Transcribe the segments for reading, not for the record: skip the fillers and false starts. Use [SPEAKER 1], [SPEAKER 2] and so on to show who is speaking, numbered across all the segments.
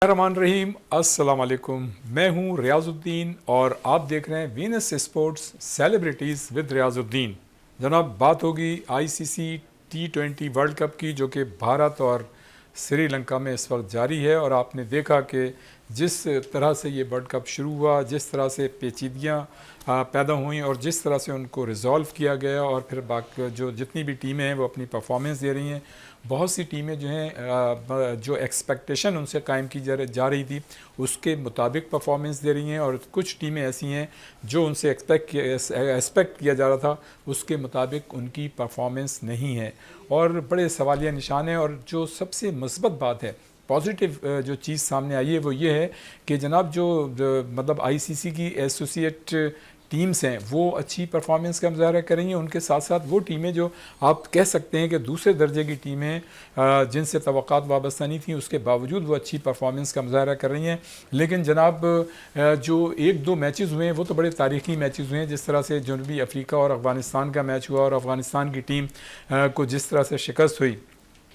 [SPEAKER 1] रहमान रहीम, अस्सलाम वालेकुम। मैं हूं रियाजुद्दीन और आप देख रहे हैं Venus sports celebrities with Riyazuddin. जनाब, बात होगी आईसीसी T20 वर्ल्ड कप की, जो कि भारत और श्रीलंका में इस वक्त जारी है। और आपने देखा कि जिस तरह से ये वर्ल्ड कप शुरू हुआ, जिस तरह से पेचीदगियाँ पैदा हुई और जिस तरह से उनको रिजॉल्व किया गया, और फिर बाकी जो जितनी भी टीमें हैं वो अपनी परफॉर्मेंस दे रही हैं। बहुत सी टीमें जो हैं जो एक्सपेक्टेशन उनसे कायम की जा रही थी उसके मुताबिक परफॉर्मेंस दे रही हैं, और कुछ टीमें ऐसी हैं जो उनसे एक्सपेक्ट किया जा रहा था उसके मुताबिक उनकी परफॉर्मेंस नहीं है, और बड़े सवालिया निशान हैं। और जो सबसे मुस्बत बात है, पॉजिटिव जो चीज़ सामने आई है वो ये है कि जनाब जो मतलब आईसीसी की एसोसिएट टीम्स हैं वो अच्छी परफॉर्मेंस का मुजाहरा कर रही हैं। उनके साथ साथ वो टीमें जो आप कह सकते हैं कि दूसरे दर्जे की टीमें जिनसे तवक्कात वाबस्ता नहीं थी, उसके बावजूद वो अच्छी परफॉर्मेंस का मुजाहरा कर रही हैं। लेकिन जनाब जो एक दो मैचेस हुए हैं वो तो बड़े तारीखी मैचेस हुए हैं। जिस तरह से जनूबी अफ्रीका और अफ़गानिस्तान का मैच हुआ और अफ़गानिस्तान की टीम को जिस तरह से शिकस्त हुई,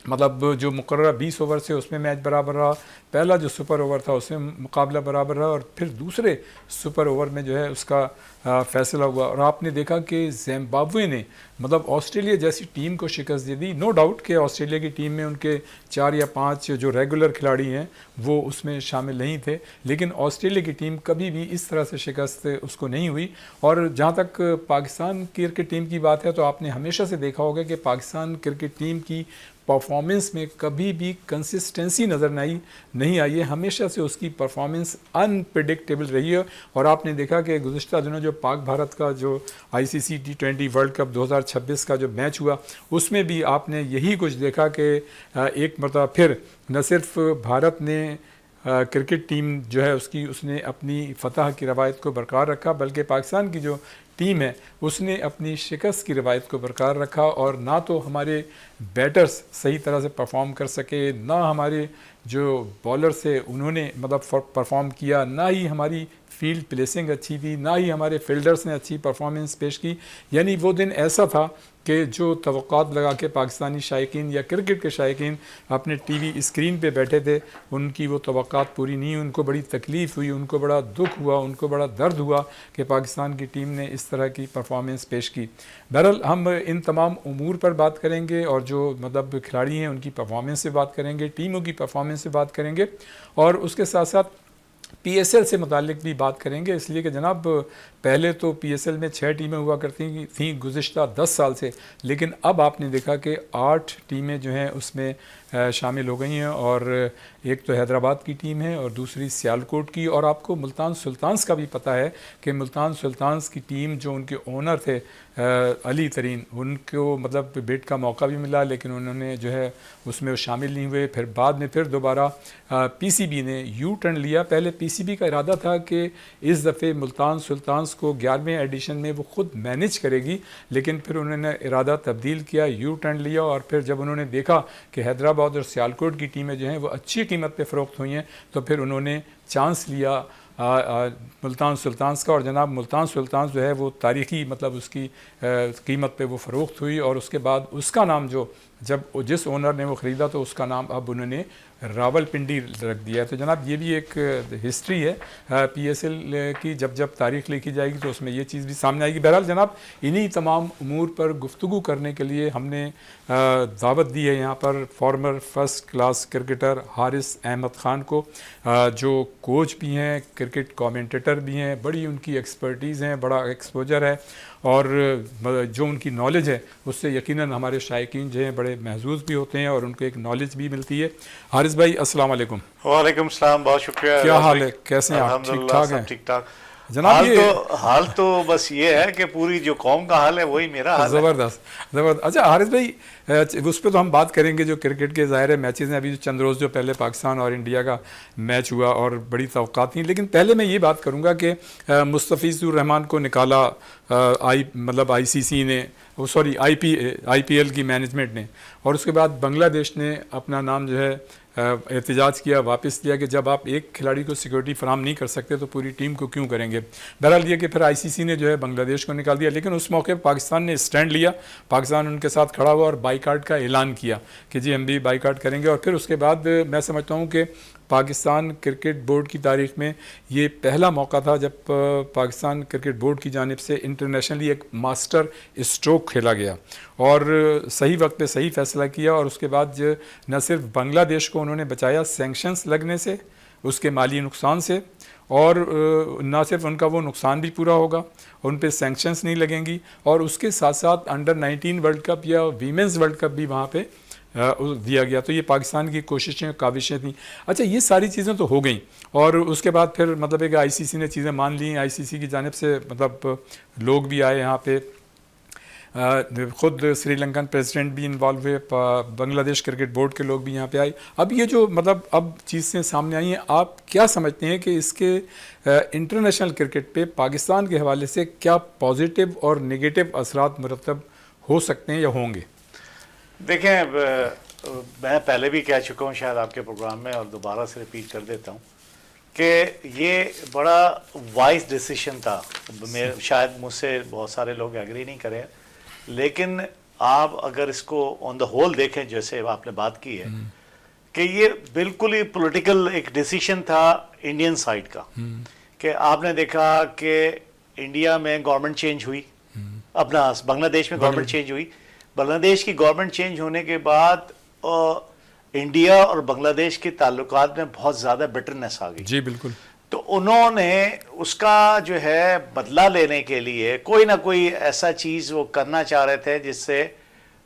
[SPEAKER 1] मतलब जो मुकर्रर 20 ओवर से उसमें मैच बराबर रहा। पहला जो सुपर ओवर था उसमें मुकाबला बराबर रहा, और फिर दूसरे सुपर ओवर में जो है उसका फ़ैसला हुआ। और आपने देखा कि जिम्बाब्वे ने मतलब ऑस्ट्रेलिया जैसी टीम को शिकस्त दे दी। नो डाउट कि ऑस्ट्रेलिया की टीम में उनके 4 या 5 जो रेगुलर खिलाड़ी हैं वो उसमें शामिल नहीं थे, लेकिन ऑस्ट्रेलिया की टीम कभी भी इस तरह से शिकस्त उसको नहीं हुई। और जहाँ तक पाकिस्तान क्रिकेट टीम की बात है, तो आपने हमेशा से देखा होगा कि पाकिस्तान क्रिकेट टीम की परफॉर्मेंस में कभी भी कंसिस्टेंसी नज़र नहीं आई है। हमेशा से उसकी परफॉर्मेंस अनप्रिडिक्टेबल रही है। और आपने देखा कि गुज़िश्ता दिनों जो पाक भारत का जो आईसीसी T20 वर्ल्ड कप 2026 का जो मैच हुआ, उसमें भी आपने यही कुछ देखा कि एक मरतबा फिर न सिर्फ भारत ने क्रिकेट टीम जो है उसने अपनी फ़तह की रवायत को बरकरार रखा, बल्कि पाकिस्तान की जो टीम है उसने अपनी शिकस्त की रवायत को बरकरार रखा। और ना तो हमारे बैटर्स सही तरह से परफॉर्म कर सके, ना हमारे जो बॉलर्स थे उन्होंने मतलब परफॉर्म किया, ना ही हमारी फील्ड प्लेसिंग अच्छी थी, ना ही हमारे फील्डर्स ने अच्छी परफॉर्मेंस पेश की। यानी वो दिन ऐसा था कि जो तवक्कात लगा के पाकिस्तानी शायकीन या क्रिकेट के शायकीन अपने टीवी स्क्रीन पे बैठे थे, उनकी वो तवक्कात पूरी नहीं हुई। उनको बड़ी तकलीफ़ हुई, उनको बड़ा दुख हुआ, उनको बड़ा दर्द हुआ कि पाकिस्तान की टीम ने इस तरह की परफॉर्मेंस पेश की। बहरहाल हम इन तमाम उमूर पर बात करेंगे, और जो मतलब खिलाड़ी हैं उनकी परफॉर्मेंस से बात करेंगे, टीमों की परफॉर्मेंस से बात करेंगे, और उसके साथ साथ पीएसएल से मुतालिक भी बात करेंगे। इसलिए कि जनाब पहले तो पीएसएल में 6 टीमें हुआ करती थी गुज़िश्ता 10 साल से, लेकिन अब आपने देखा कि 8 टीमें जो हैं उसमें शामिल हो गई हैं। और एक तो हैदराबाद की टीम है और दूसरी सियालकोट की। और आपको मुल्तान सुल्तान्स का भी पता है कि मुल्तान सुल्तान्स की टीम जो उनके ओनर थे अली तरीन, उनको मतलब बिड का मौका भी मिला, लेकिन उन्होंने जो है उसमें वो शामिल नहीं हुए। फिर बाद में फिर दोबारा पीसीबी ने यू टर्न लिया। पहले पीसीबी का इरादा था कि इस दफ़े मुल्तान सुल्तान्स को 11वें एडिशन में वो ख़ुद मैनेज करेगी, लेकिन फिर उन्होंने इरादा तब्दील किया, यू टर्न लिया। और फिर जब उन्होंने देखा कि हैदराबाद और सियालकोट की टीमें जो हैं वो अच्छी कीमत पे फ़रोख्त हुई हैं, तो फिर उन्होंने चांस लिया मुल्तान सुल्तान्स का। और जनाब मुल्तान सुल्तान्स जो है वो तारीख़ी मतलब उसकी कीमत पे वो फ़रोख्त हुई। और उसके बाद उसका नाम जो जब जिस ओनर ने वो ख़रीदा तो उसका नाम अब उन्होंने रावलपिंडी रख दिया है। तो जनाब ये भी एक हिस्ट्री है पीएसएल की। जब जब तारीख़ लिखी जाएगी तो उसमें ये चीज़ भी सामने आएगी। बहरहाल जनाब इन्हीं तमाम उमूर पर गुफ्तगू करने के लिए हमने दावत दी है यहाँ पर former first class cricketer Haris Ahmad Khan को, जो कोच भी हैं, क्रिकेट कमेंटेटर भी हैं, बड़ी उनकी एक्सपर्टीज़ हैं, बड़ा एक्सपोजर है, और जो उनकी नॉलेज है उससे यकीनन हमारे शायकीन जो हैं बड़े महजूज़ भी होते हैं और उनको एक नॉलेज भी मिलती है। हारिस भाई अस्सलाम वालेकुम।
[SPEAKER 2] वालेकुम सलाम, बहुत शुक्रिया।
[SPEAKER 1] क्या हाल है, कैसे हैं आप? ठीक ठाक हैं
[SPEAKER 2] ठीक ठाक
[SPEAKER 1] जनाब?
[SPEAKER 2] हाल तो बस ये है कि पूरी जो कौम का हाल है वही मेरा हाल है।
[SPEAKER 1] ज़बरदस्त। अच्छा हारिस भाई, उस पर तो हम बात करेंगे जो क्रिकेट के ज़ाहिर है मैचेज़ हैं। अभी जो चंद रोज़ जो पहले पाकिस्तान और इंडिया का मैच हुआ और बड़ी तवक्कात थी, लेकिन पहले मैं ये बात करूँगा कि मुस्तफ़ीज़ुर रहमान को निकाला आईसीसी ने, आईपीएल की मैनेजमेंट ने, और उसके बाद बांग्लादेश ने अपना नाम जो है एहतजाज किया, वापस लिया कि जब आप एक खिलाड़ी को सिक्योरिटी फराम नहीं कर सकते तो पूरी टीम को क्यों करेंगे। बहरहाल ये कि फिर आईसीसी ने जो है बांग्लादेश को निकाल दिया, लेकिन उस मौके पर पाकिस्तान ने स्टैंड लिया, पाकिस्तान उनके साथ खड़ा हुआ और बाईकाट का ऐलान किया कि जी हम भी बाईकाट करेंगे। और फिर उसके बाद मैं समझता हूँ कि पाकिस्तान क्रिकेट बोर्ड की तारीख में ये पहला मौका था जब पाकिस्तान क्रिकेट बोर्ड की जानिब से इंटरनेशनली एक मास्टर स्ट्रोक खेला गया और सही वक्त पे सही फैसला किया। और उसके बाद न सिर्फ बांग्लादेश को उन्होंने बचाया सैंक्शंस लगने से, उसके माली नुकसान से, और ना सिर्फ उनका वो नुकसान भी पूरा होगा, उन पे सैंक्शंस नहीं लगेंगी, और उसके साथ साथ अंडर 19 वर्ल्ड कप या वीमेंस वर्ल्ड कप भी वहाँ पे दिया गया। तो ये पाकिस्तान की कोशिशें काविशें थी। अच्छा, ये सारी चीज़ें तो हो गई और उसके बाद फिर मतलब एक आईसीसी ने चीज़ें मान ली। आईसीसी की जानिब से मतलब लोग भी आए यहाँ पे, ख़ुद श्रीलंकन प्रेसिडेंट भी इन्वॉल्व हुए, बांग्लादेश क्रिकेट बोर्ड के लोग भी यहाँ पे आए। अब ये जो मतलब अब चीज़ें सामने आई हैं, आप क्या समझते हैं कि इसके इंटरनेशनल क्रिकेट पे पाकिस्तान के हवाले से क्या पॉजिटिव और नेगेटिव असरात मुरतब हो सकते हैं या होंगे?
[SPEAKER 2] देखें, मैं पहले भी कह चुका हूँ शायद आपके प्रोग्राम में, और दोबारा से रिपीट कर देता हूँ कि ये बड़ा वाइज डिसीजन था। शायद मुझसे बहुत सारे लोग एग्री नहीं करें, लेकिन आप अगर इसको ऑन द होल देखें, जैसे आपने बात की है कि ये बिल्कुल ही पॉलिटिकल एक डिसीजन था इंडियन साइड का, कि आपने देखा कि इंडिया में गवर्नमेंट चेंज हुई, अपना बांग्लादेश में गवर्नमेंट चेंज हुई। बांग्लादेश की गवर्नमेंट चेंज होने के बाद इंडिया और बांग्लादेश के ताल्लुकात में बहुत ज़्यादा बिटरनेस आ गई।
[SPEAKER 1] जी बिल्कुल।
[SPEAKER 2] तो उन्होंने उसका जो है बदला लेने के लिए कोई ना कोई ऐसा चीज़ वो करना चाह रहे थे जिससे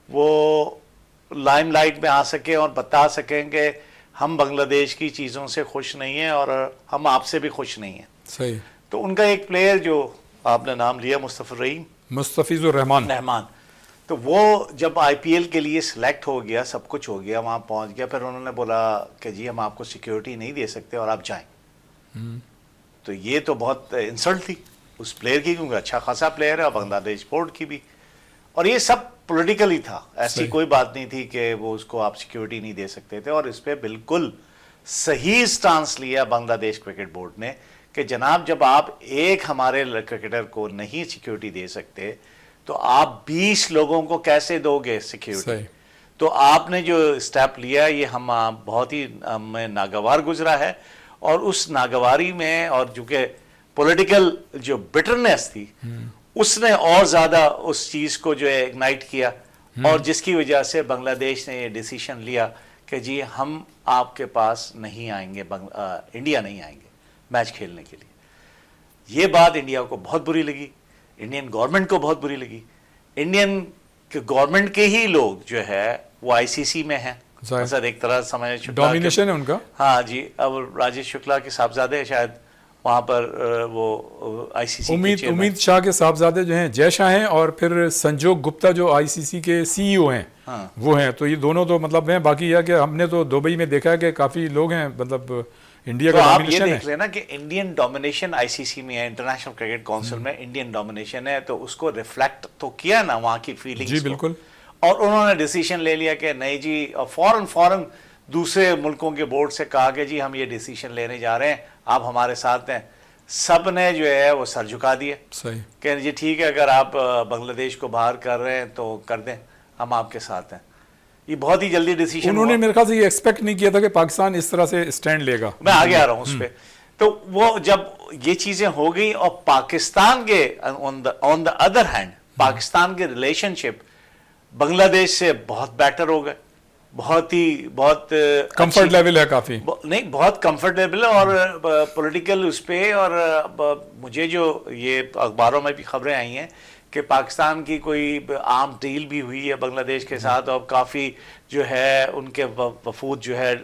[SPEAKER 2] वो लाइमलाइट में आ सके और बता सकें कि हम बांग्लादेश की चीज़ों से खुश नहीं हैं और हम आपसे भी खुश नहीं हैं।
[SPEAKER 1] सही।
[SPEAKER 2] तो उनका एक प्लेयर जो आपने नाम लिया,
[SPEAKER 1] मुस्तफिजुर रहमान,
[SPEAKER 2] तो वो जब आईपीएल के लिए सिलेक्ट हो गया, सब कुछ हो गया, वहाँ पहुँच गया, फिर उन्होंने बोला कि जी हम आपको सिक्योरिटी नहीं दे सकते और आप जाएं। तो ये तो बहुत इंसल्ट थी उस प्लेयर की, क्योंकि अच्छा खासा प्लेयर है और बांग्लादेश बोर्ड की भी, और ये सब पॉलिटिकली था। ऐसी कोई बात नहीं थी कि वो उसको आप सिक्योरिटी नहीं दे सकते थे। और इस पर बिल्कुल सही स्टांस लिया बांग्लादेश क्रिकेट बोर्ड ने कि जनाब, जब आप एक हमारे क्रिकेटर को नहीं सिक्योरिटी दे सकते तो आप 20 लोगों को कैसे दोगे सिक्योरिटी? तो आपने जो स्टेप लिया ये हम बहुत ही हमें नागवार गुजरा है, और उस नागवारी में और जो कि पॉलिटिकल जो बिटरनेस थी उसने और ज़्यादा उस चीज़ को जो है इग्नाइट किया, और जिसकी वजह से बांग्लादेश ने ये डिसीजन लिया कि जी हम आपके पास नहीं आएंगे, इंडिया नहीं आएंगे मैच खेलने के लिए। ये बात इंडिया को बहुत बुरी लगी, इंडियन गवर्नमेंट को बहुत बुरी लगी। इंडियन गवर्नमेंट के ही लोग जो है वो आईसीसी में हैं, सर एक तरह समझ
[SPEAKER 1] डोमिनेशन है उनका।
[SPEAKER 2] हाँ जी, अब राजेश शुक्ला के साहबजादे शायद वहाँ पर वो आईसीसी
[SPEAKER 1] उम्मीद शाह के साहबजादे जो हैं जय शाह हैं, और फिर संजोग गुप्ता जो आईसीसी के सीईओ हैं, हाँ। वो हैं। तो ये दोनों तो मतलब हैं। बाकी यह कि हमने तो दुबई में देखा है कि काफ़ी लोग हैं, मतलब इंडिया
[SPEAKER 2] तो
[SPEAKER 1] का
[SPEAKER 2] आप ये
[SPEAKER 1] डोमिनेशन
[SPEAKER 2] देख लेना कि इंडियन डोमिनेशन आईसीसी में है, इंटरनेशनल क्रिकेट काउंसिल में इंडियन डोमिनेशन है, तो उसको रिफ्लेक्ट तो किया ना वहाँ की फीलिंग्स।
[SPEAKER 1] जी बिल्कुल।
[SPEAKER 2] और उन्होंने डिसीजन ले लिया कि नहीं जी, और फौरन दूसरे मुल्कों के बोर्ड से कहा कि जी हम ये डिसीजन लेने जा रहे हैं, आप हमारे साथ हैं। सब ने जो है वो सर झुका दिया,
[SPEAKER 1] सही,
[SPEAKER 2] कि जी ठीक है, अगर आप बांग्लादेश को बाहर कर रहे हैं तो कर दें, हम आपके साथ हैं। ये बहुत ही जल्दी डिसीजन।
[SPEAKER 1] उन्होंने मेरे ख्याल से ये एक्सपेक्ट नहीं किया था कि पाकिस्तान इस तरह से स्टैंड लेगा।
[SPEAKER 2] मैं आगे आ रहा हूँ उस पर। तो वो जब ये चीज़ें हो गई, और पाकिस्तान के on the other hand Pakistan के रिलेशनशिप बांग्लादेश से बहुत बेटर हो गए, बहुत
[SPEAKER 1] कंफर्ट लेवल है काफ़ी,
[SPEAKER 2] नहीं बहुत कंफर्टेबल है। और पॉलिटिकल उस पर, और मुझे जो ये अखबारों में भी खबरें आई हैं कि पाकिस्तान की कोई आर्म डील भी हुई है बांग्लादेश के साथ, और काफ़ी जो है उनके वफूद जो है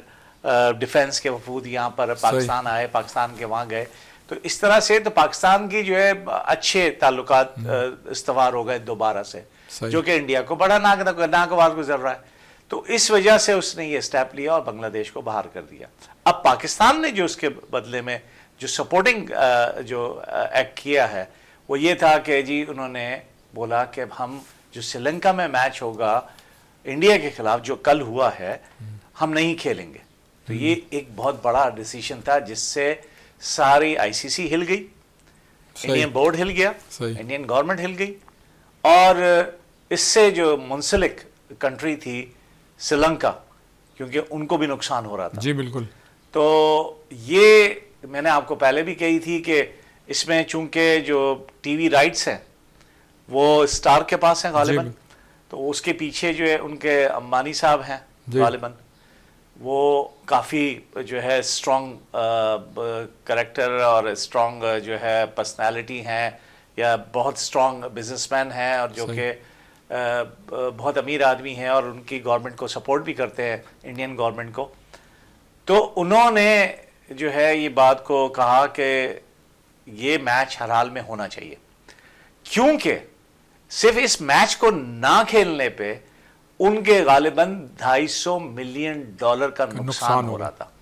[SPEAKER 2] डिफेंस के वफूद यहाँ पर पाकिस्तान आए, पाकिस्तान के वहाँ गए। तो इस तरह से तो पाकिस्तान की जो है अच्छे ताल्लुकात इस्तवार हो गए दोबारा से, जो कि इंडिया को बड़ा नागवार गुजर रहा है। तो इस वजह से उसने ये स्टेप लिया और बांग्लादेश को बाहर कर दिया। अब पाकिस्तान ने जो उसके बदले में जो सपोर्टिंग जो एक्ट किया है वो ये था कि जी उन्होंने बोला कि हम जो श्रीलंका में मैच होगा इंडिया के खिलाफ जो कल हुआ है, हम नहीं खेलेंगे। तो ये एक बहुत बड़ा डिसीजन था जिससे सारी आईसीसी हिल गई, इंडियन बोर्ड हिल गया, इंडियन गवर्नमेंट हिल गई, और इससे जो मुंसलिक कंट्री थी श्रीलंका, क्योंकि उनको भी नुकसान हो रहा था।
[SPEAKER 1] जी बिल्कुल।
[SPEAKER 2] तो ये मैंने आपको पहले भी कही थी कि इसमें चूंकि जो टीवी राइट्स हैं वो स्टार के पास हैं गालिबन, तो उसके पीछे जो है उनके अंबानी साहब हैं गालिबन, वो काफ़ी जो है स्ट्रॉन्ग करेक्टर और स्ट्रॉन्ग जो है पर्सनालिटी हैं, या बहुत स्ट्रॉन्ग बिजनेसमैन हैं, और जो कि बहुत अमीर आदमी हैं और उनकी गवर्नमेंट को सपोर्ट भी करते हैं, इंडियन गवर्नमेंट को। तो उन्होंने जो है ये बात को कहा कि ये मैच हर हाल में होना चाहिए, क्योंकि सिर्फ इस मैच को ना खेलने पे उनके गालिबन $250 मिलियन का नुकसान हो रहा था।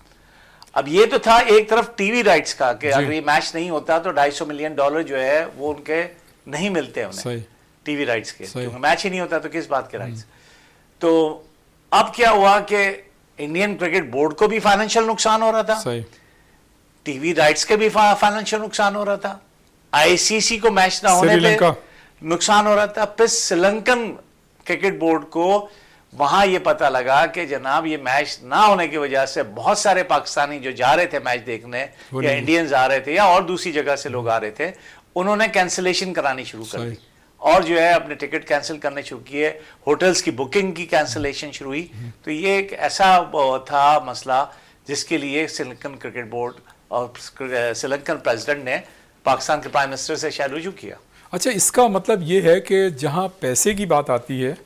[SPEAKER 2] अब ये तो था एक तरफ टीवी राइट्स का कि अगर ये मैच नहीं होता तो $250 मिलियन जो है वो उनके नहीं मिलते उन्हें टीवी राइट्स के, क्योंकि मैच ही नहीं होता तो किस बात के राइट्स। तो अब क्या हुआ कि इंडियन क्रिकेट बोर्ड को भी फाइनेंशियल नुकसान हो रहा था, टीवी राइट्स के भी फाइनेंशियल नुकसान हो रहा था, आईसीसी को मैच ना होने पे नुकसान हो रहा था, फिर श्रीलंकन क्रिकेट बोर्ड को वहां ये पता लगा कि जनाब ये मैच ना होने की वजह से बहुत सारे पाकिस्तानी जो जा रहे थे मैच देखने, या इंडियंस आ रहे थे या और दूसरी जगह से लोग आ रहे थे, उन्होंने कैंसिलेशन करानी शुरू कर दी और जो है अपने टिकट कैंसिल करने शुरू किए, होटल्स की बुकिंग की कैंसिलेशन शुरू हुई। तो ये एक ऐसा था मसला जिसके लिए श्रीलंकन क्रिकेट बोर्ड और श्रीलंकन प्रेसिडेंट ने पाकिस्तान के प्राइम मिनिस्टर से शायद रुजू किया।
[SPEAKER 1] अच्छा, इसका मतलब ये है कि जहाँ पैसे की बात आती है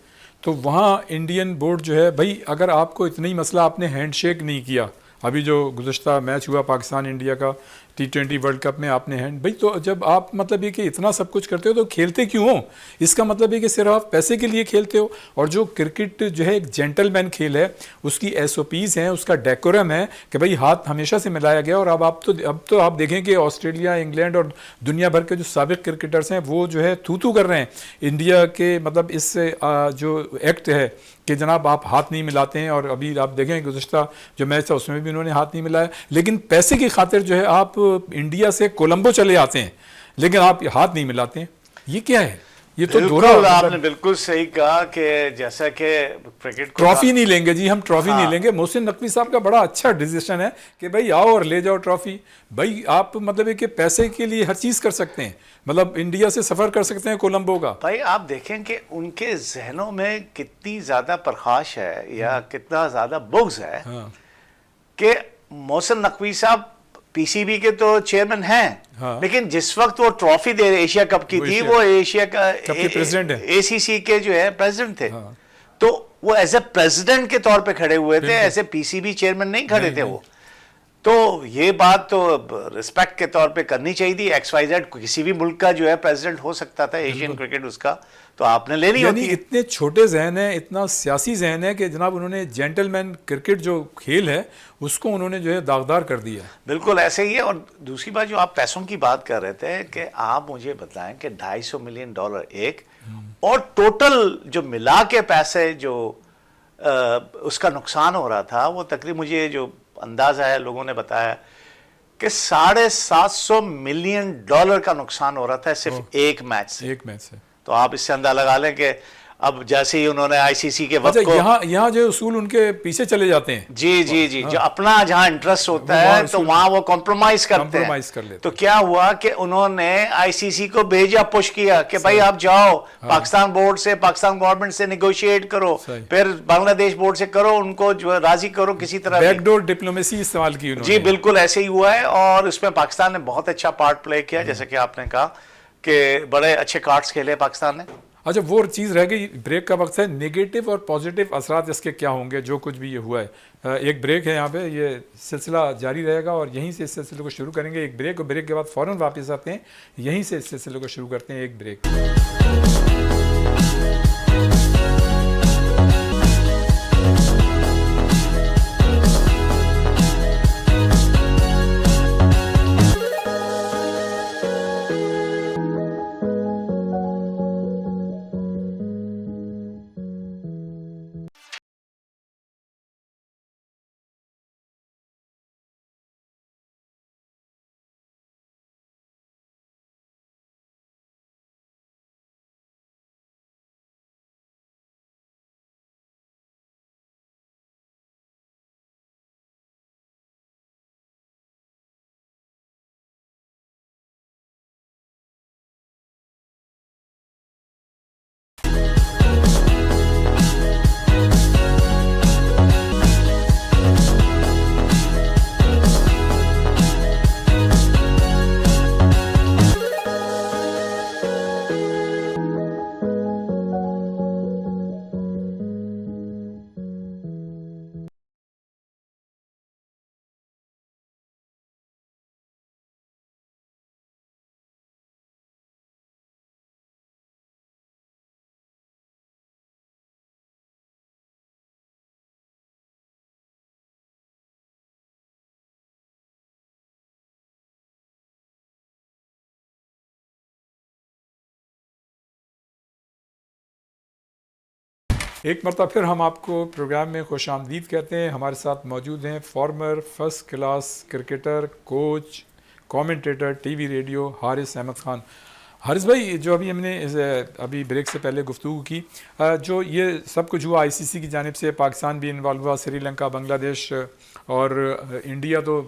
[SPEAKER 1] तो वहाँ इंडियन बोर्ड जो है, भाई अगर आपको इतना ही मसला, आपने हैंडशेक नहीं किया, अभी जो गुज़श्ता मैच हुआ पाकिस्तान इंडिया का T20 वर्ल्ड कप में आपने हैंड, भाई तो जब आप मतलब ये कि इतना सब कुछ करते हो तो खेलते क्यों हो? इसका मतलब है कि सिर्फ आप पैसे के लिए खेलते हो। और जो क्रिकेट जो है एक जेंटलमैन खेल है, उसकी SOPs हैं, उसका डेकोरम है कि भाई हाथ हमेशा से मिलाया गया। और अब आप देखें कि ऑस्ट्रेलिया, इंग्लैंड और दुनिया भर के जो साबिक क्रिकेटर्स हैं वो जो है थू कर रहे हैं इंडिया के मतलब इस जो एक्ट है कि जनाब आप हाथ नहीं मिलाते हैं। और अभी आप देखें गुज़श्ता जो मैच था उसमें भी उन्होंने हाथ नहीं मिलाया, लेकिन पैसे की खातिर जो है आप इंडिया से कोलंबो चले आते हैं लेकिन आप हाथ नहीं मिलाते हैं। ये क्या है? ये तो दोहरा,
[SPEAKER 2] आपने बिल्कुल सही कहा कि जैसा कि क्रिकेट
[SPEAKER 1] ट्रॉफी नहीं लेंगे जी, हम ट्रॉफी नहीं लेंगे। मोहसिन नकवी साहब का बड़ा अच्छा डिसीजन है कि भाई आओ और ले जाओ ट्रॉफी। भाई आप मतलब है कि पैसे के लिए हर चीज़ कर सकते हैं, मतलब इंडिया से सफ़र कर सकते हैं कोलंबो का।
[SPEAKER 2] भाई आप देखें कि उनके जहनों में कितनी ज़्यादा प्रकाश है या कितना ज़्यादा बुग़्ज़ है कि मोहसिन नकवी साहब पीसीबी के तो चेयरमैन हैं, लेकिन जिस वक्त वो ट्रॉफी दे रहे एशिया कप की थी, वो एशिया का
[SPEAKER 1] प्रेसिडेंट है,
[SPEAKER 2] एसीसी के जो है प्रेसिडेंट थे। तो वो एज ए प्रेसिडेंट के तौर पे खड़े हुए थे, ऐसे पीसीबी चेयरमैन नहीं खड़े थे वो। तो ये बात तो रिस्पेक्ट के तौर पे करनी चाहिए थी। XYZ किसी भी मुल्क का जो है प्रेसिडेंट हो सकता था, एशियन क्रिकेट उसका, तो आपने लेनी होती है।
[SPEAKER 1] इतने छोटे जहन है, इतना सियासी जहन है कि जनाब उन्होंने जेंटलमैन क्रिकेट जो खेल है उसको उन्होंने जो है दागदार कर दिया।
[SPEAKER 2] बिल्कुल ऐसे ही है। और दूसरी बात जो आप पैसों की बात कर रहे थे कि आप मुझे बताएं कि $250 मिलियन एक, और टोटल जो मिला के पैसे जो उसका नुकसान हो रहा था वो तकरीबन, मुझे जो अंदाजा है लोगों ने बताया कि $750 मिलियन का नुकसान हो रहा था सिर्फ एक मैच से। तो आप इससे अंदाजा लगा लें कि अब जैसे ही उन्होंने आईसीसी के वक्त को
[SPEAKER 1] यहाँ जो उसूल उनके पीछे चले जाते हैं,
[SPEAKER 2] जी, जो अपना जहां इंटरेस्ट होता है तो वहां वो कॉम्प्रोमाइज करते हैं। तो क्या हुआ कि उन्होंने आईसीसी को भेजा, पुश किया कि भाई आप जाओ पाकिस्तान बोर्ड से, पाकिस्तान गवर्नमेंट से नेगोशिएट करो, फिर बांग्लादेश बोर्ड से करो, उनको जो है राजी करो किसी तरह।
[SPEAKER 1] बैकडोर डिप्लोमेसी इस्तेमाल की उन्होंने।
[SPEAKER 2] जी बिल्कुल ऐसे ही हुआ है, और इसमें पाकिस्तान ने बहुत अच्छा पार्ट प्ले किया, जैसे कि आपने कहा कि बड़े अच्छे कार्ड्स खेले पाकिस्तान ने।
[SPEAKER 1] अच्छा, वो चीज़ रह गई, ब्रेक का वक्त है। नेगेटिव और पॉजिटिव असरात इसके क्या होंगे जो कुछ भी ये हुआ है? एक ब्रेक है यहाँ पे, ये सिलसिला जारी रहेगा और यहीं से इस सिलसिले को शुरू करेंगे। एक ब्रेक, और ब्रेक के बाद फ़ौरन वापस आते हैं, यहीं से इस सिलसिले को शुरू करते हैं। एक ब्रेक। एक मरतबा फिर हम आपको प्रोग्राम में खुश आमदीद कहते हैं। हमारे साथ मौजूद हैं former first class cricketer, coach, commentator, TV radio Haris Ahmad Khan. Haris भाई, जो अभी हमने अभी ब्रेक से पहले गुफ्तगू की, जो ये सब कुछ हुआ आईसीसी की जानिब से, पाकिस्तान भी इन्वॉल्व हुआ, श्रीलंका, बांग्लादेश और इंडिया तो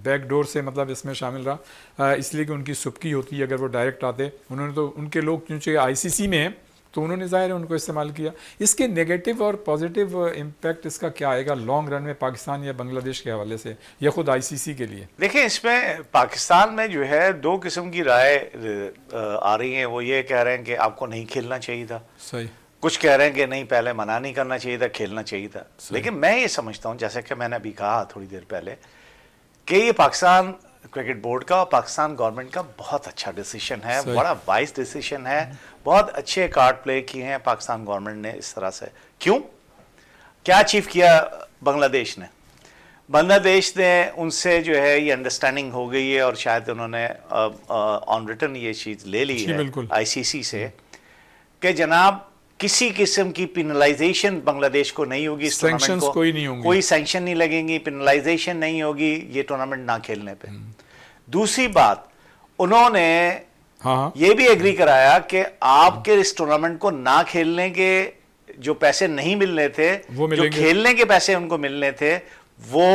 [SPEAKER 1] बैकडोर से मतलब इसमें शामिल रहा, इसलिए कि उनकी सुबकी होती है अगर वो डायरेक्ट आते। उन्होंने तो, उनके लोग क्योंकि आईसीसी में हैं तो उन्होंने ज़ाहिर है उनको इस्तेमाल किया। इसके नेगेटिव और पॉजिटिव इम्पैक्ट इसका क्या आएगा लॉन्ग रन में पाकिस्तान या बांग्लादेश के हवाले से, या खुद आईसीसी के लिए?
[SPEAKER 2] देखिए, इसमें पाकिस्तान में जो है दो किस्म की राय आ रही हैं। वो ये कह रहे हैं कि आपको नहीं खेलना चाहिए था,
[SPEAKER 1] सही।
[SPEAKER 2] कुछ कह रहे हैं कि नहीं, पहले मना नहीं करना चाहिए था, खेलना चाहिए था। लेकिन मैं ये समझता हूँ, जैसे कि मैंने अभी कहा थोड़ी देर पहले, कि ये पाकिस्तान क्रिकेट बोर्ड का और पाकिस्तान गवर्नमेंट का बहुत अच्छा डिसीजन है, बड़ा वाइज डिसीजन है। बहुत अच्छे कार्ड प्ले किए हैं पाकिस्तान गवर्नमेंट ने इस तरह से। क्यों, क्या अचीव किया बांग्लादेश ने? बांग्लादेश ने उनसे जो है ये अंडरस्टैंडिंग हो गई है, और शायद उन्होंने ऑन रिटर्न ये चीज़ ले ली है आईसीसी से, कि जनाब किसी किस्म की पिनलाइजेशन बांग्लादेश को नहीं होगी, इस टूर्नामेंट को
[SPEAKER 1] कोई नहीं होंगी,
[SPEAKER 2] कोई सैंक्शन नहीं लगेंगी, पिनलाइजेशन नहीं होगी ये टूर्नामेंट ना खेलने पे। दूसरी बात, उन्होंने ये भी एग्री कराया कि आपके इस टूर्नामेंट को ना खेलने के जो पैसे नहीं मिलने थे, जो खेलने के पैसे उनको मिलने थे, वो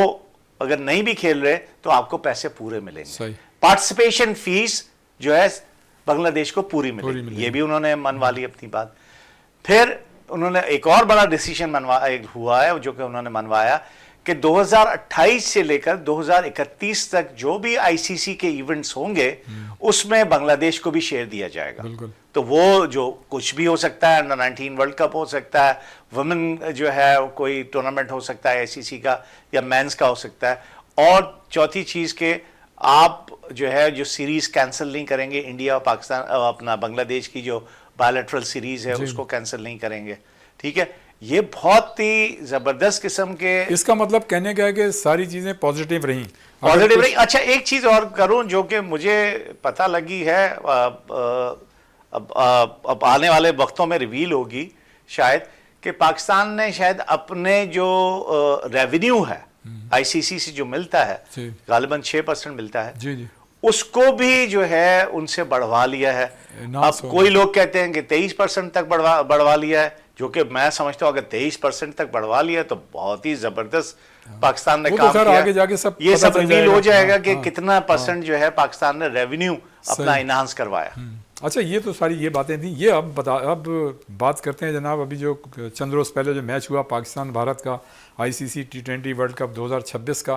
[SPEAKER 2] अगर नहीं भी खेल रहे तो आपको पैसे पूरे मिलेंगे। पार्टिसिपेशन फीस जो है बांग्लादेश को पूरी मिलेगी। ये भी उन्होंने मनवा ली अपनी बात। फिर उन्होंने एक और बड़ा डिसीजन हुआ है जो कि उन्होंने मनवाया कि 2028 से लेकर 2031 तक जो भी आईसीसी के इवेंट्स होंगे उसमें बांग्लादेश को भी शेयर दिया जाएगा। तो वो जो कुछ भी हो सकता है, अंडर 19 वर्ल्ड कप हो सकता है, वुमेन जो है कोई टूर्नामेंट हो सकता है आईसीसी का, या मेंस का हो सकता है। और चौथी चीज के आप जो है जो सीरीज कैंसिल नहीं करेंगे, इंडिया और पाकिस्तान अपना बांग्लादेश की जो बायलैटरल सीरीज है उसको कैंसिल नहीं करेंगे। ठीक है, ये बहुत ही जबरदस्त किस्म के, इसका
[SPEAKER 1] मतलब कहने का है कि सारी चीजें पॉजिटिव रही,
[SPEAKER 2] पॉजिटिव रही। अच्छा, एक चीज और करूं जो कि मुझे पता लगी है, अब आने वाले वक्तों में रिवील होगी शायद, कि पाकिस्तान ने शायद अपने जो रेवेन्यू है आईसीसी से जो मिलता है, गालिबन 6% मिलता है,
[SPEAKER 1] जी जी,
[SPEAKER 2] उसको भी जो है उनसे बढ़वा लिया है। अब कोई लोग कहते हैं कि 23% तक बढ़वा लिया है, जो कि मैं समझता हूं अगर 23% तक बढ़वा लिया तो बहुत ही जबरदस्त पाकिस्तान ने काम किया।
[SPEAKER 1] आगे जाके
[SPEAKER 2] ये सब रिवील हो जाएगा कि कितना परसेंट जो है पाकिस्तान ने रेवेन्यू अपना इनहांस करवाया।
[SPEAKER 1] अच्छा, ये तो सारी ये बातें थी। ये अब बात करते हैं जनाब, अभी जो चंद रोज पहले जो मैच हुआ पाकिस्तान भारत का आईसीसी T20 वर्ल्ड कप 2026 का,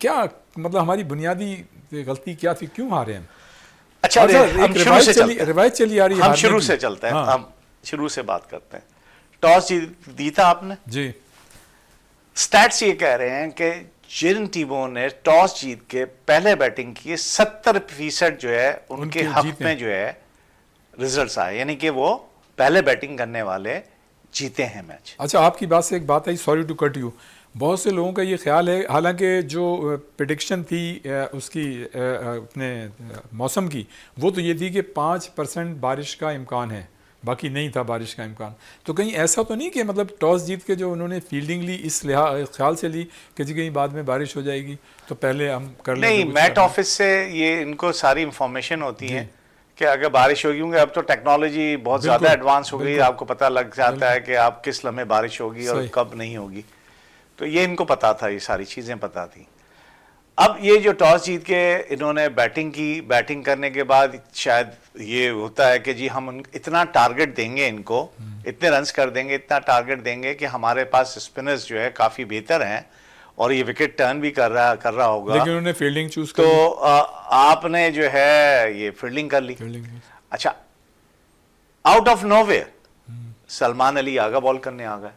[SPEAKER 1] क्या मतलब हमारी बुनियादी गलती क्या थी, क्यों हारे हम?
[SPEAKER 2] अच्छा,
[SPEAKER 1] रिवायत चली आ रही है,
[SPEAKER 2] हम शुरू से चलते हैं, हम शुरू से बात करते हैं। टॉस दी था आपने
[SPEAKER 1] जी।
[SPEAKER 2] स्टैट्स ये कह रहे हैं कि जिन टीमों ने टॉस जीत के पहले बैटिंग की 70% जो है उनके हक में जो है रिजल्ट्स आए, यानी कि वो पहले बैटिंग करने वाले जीते हैं मैच।
[SPEAKER 1] अच्छा, आपकी बात से एक बात आई, सॉरी टू कट यू, बहुत से लोगों का ये ख्याल है, हालांकि जो प्रेडिक्शन थी उसकी अपने मौसम की, वो तो ये थी कि 5% बारिश का इम्कान है, बाकी नहीं था बारिश का इम्कान। तो कहीं ऐसा तो नहीं कि मतलब टॉस जीत के जो उन्होंने फील्डिंग ली इस ख्याल से ली कि जी कहीं बाद में बारिश हो जाएगी तो पहले हम कर लें?
[SPEAKER 2] नहीं, मैट ऑफिस से ये इनको सारी इंफॉर्मेशन होती है कि अगर बारिश होगी, अब तो टेक्नोलॉजी बहुत ज़्यादा एडवांस हो गई, आपको पता लग जाता है कि आप किस लम्हे बारिश होगी और कब नहीं होगी। तो ये इनको पता था, ये सारी चीज़ें पता थी। अब ये जो टॉस जीत के इन्होंने बैटिंग की, बैटिंग करने के बाद शायद ये होता है कि जी हम इतना टारगेट देंगे इनको, इतने रन्स कर देंगे, इतना टारगेट देंगे कि हमारे पास स्पिनर्स जो है काफ़ी बेहतर हैं और ये विकेट टर्न भी कर रहा होगा।
[SPEAKER 1] लेकिन उन्होंने फील्डिंग चूज कर
[SPEAKER 2] तो आपने जो है ये फील्डिंग कर ली। अच्छा, out of nowhere Salman Ali Agha ball करने आ गए।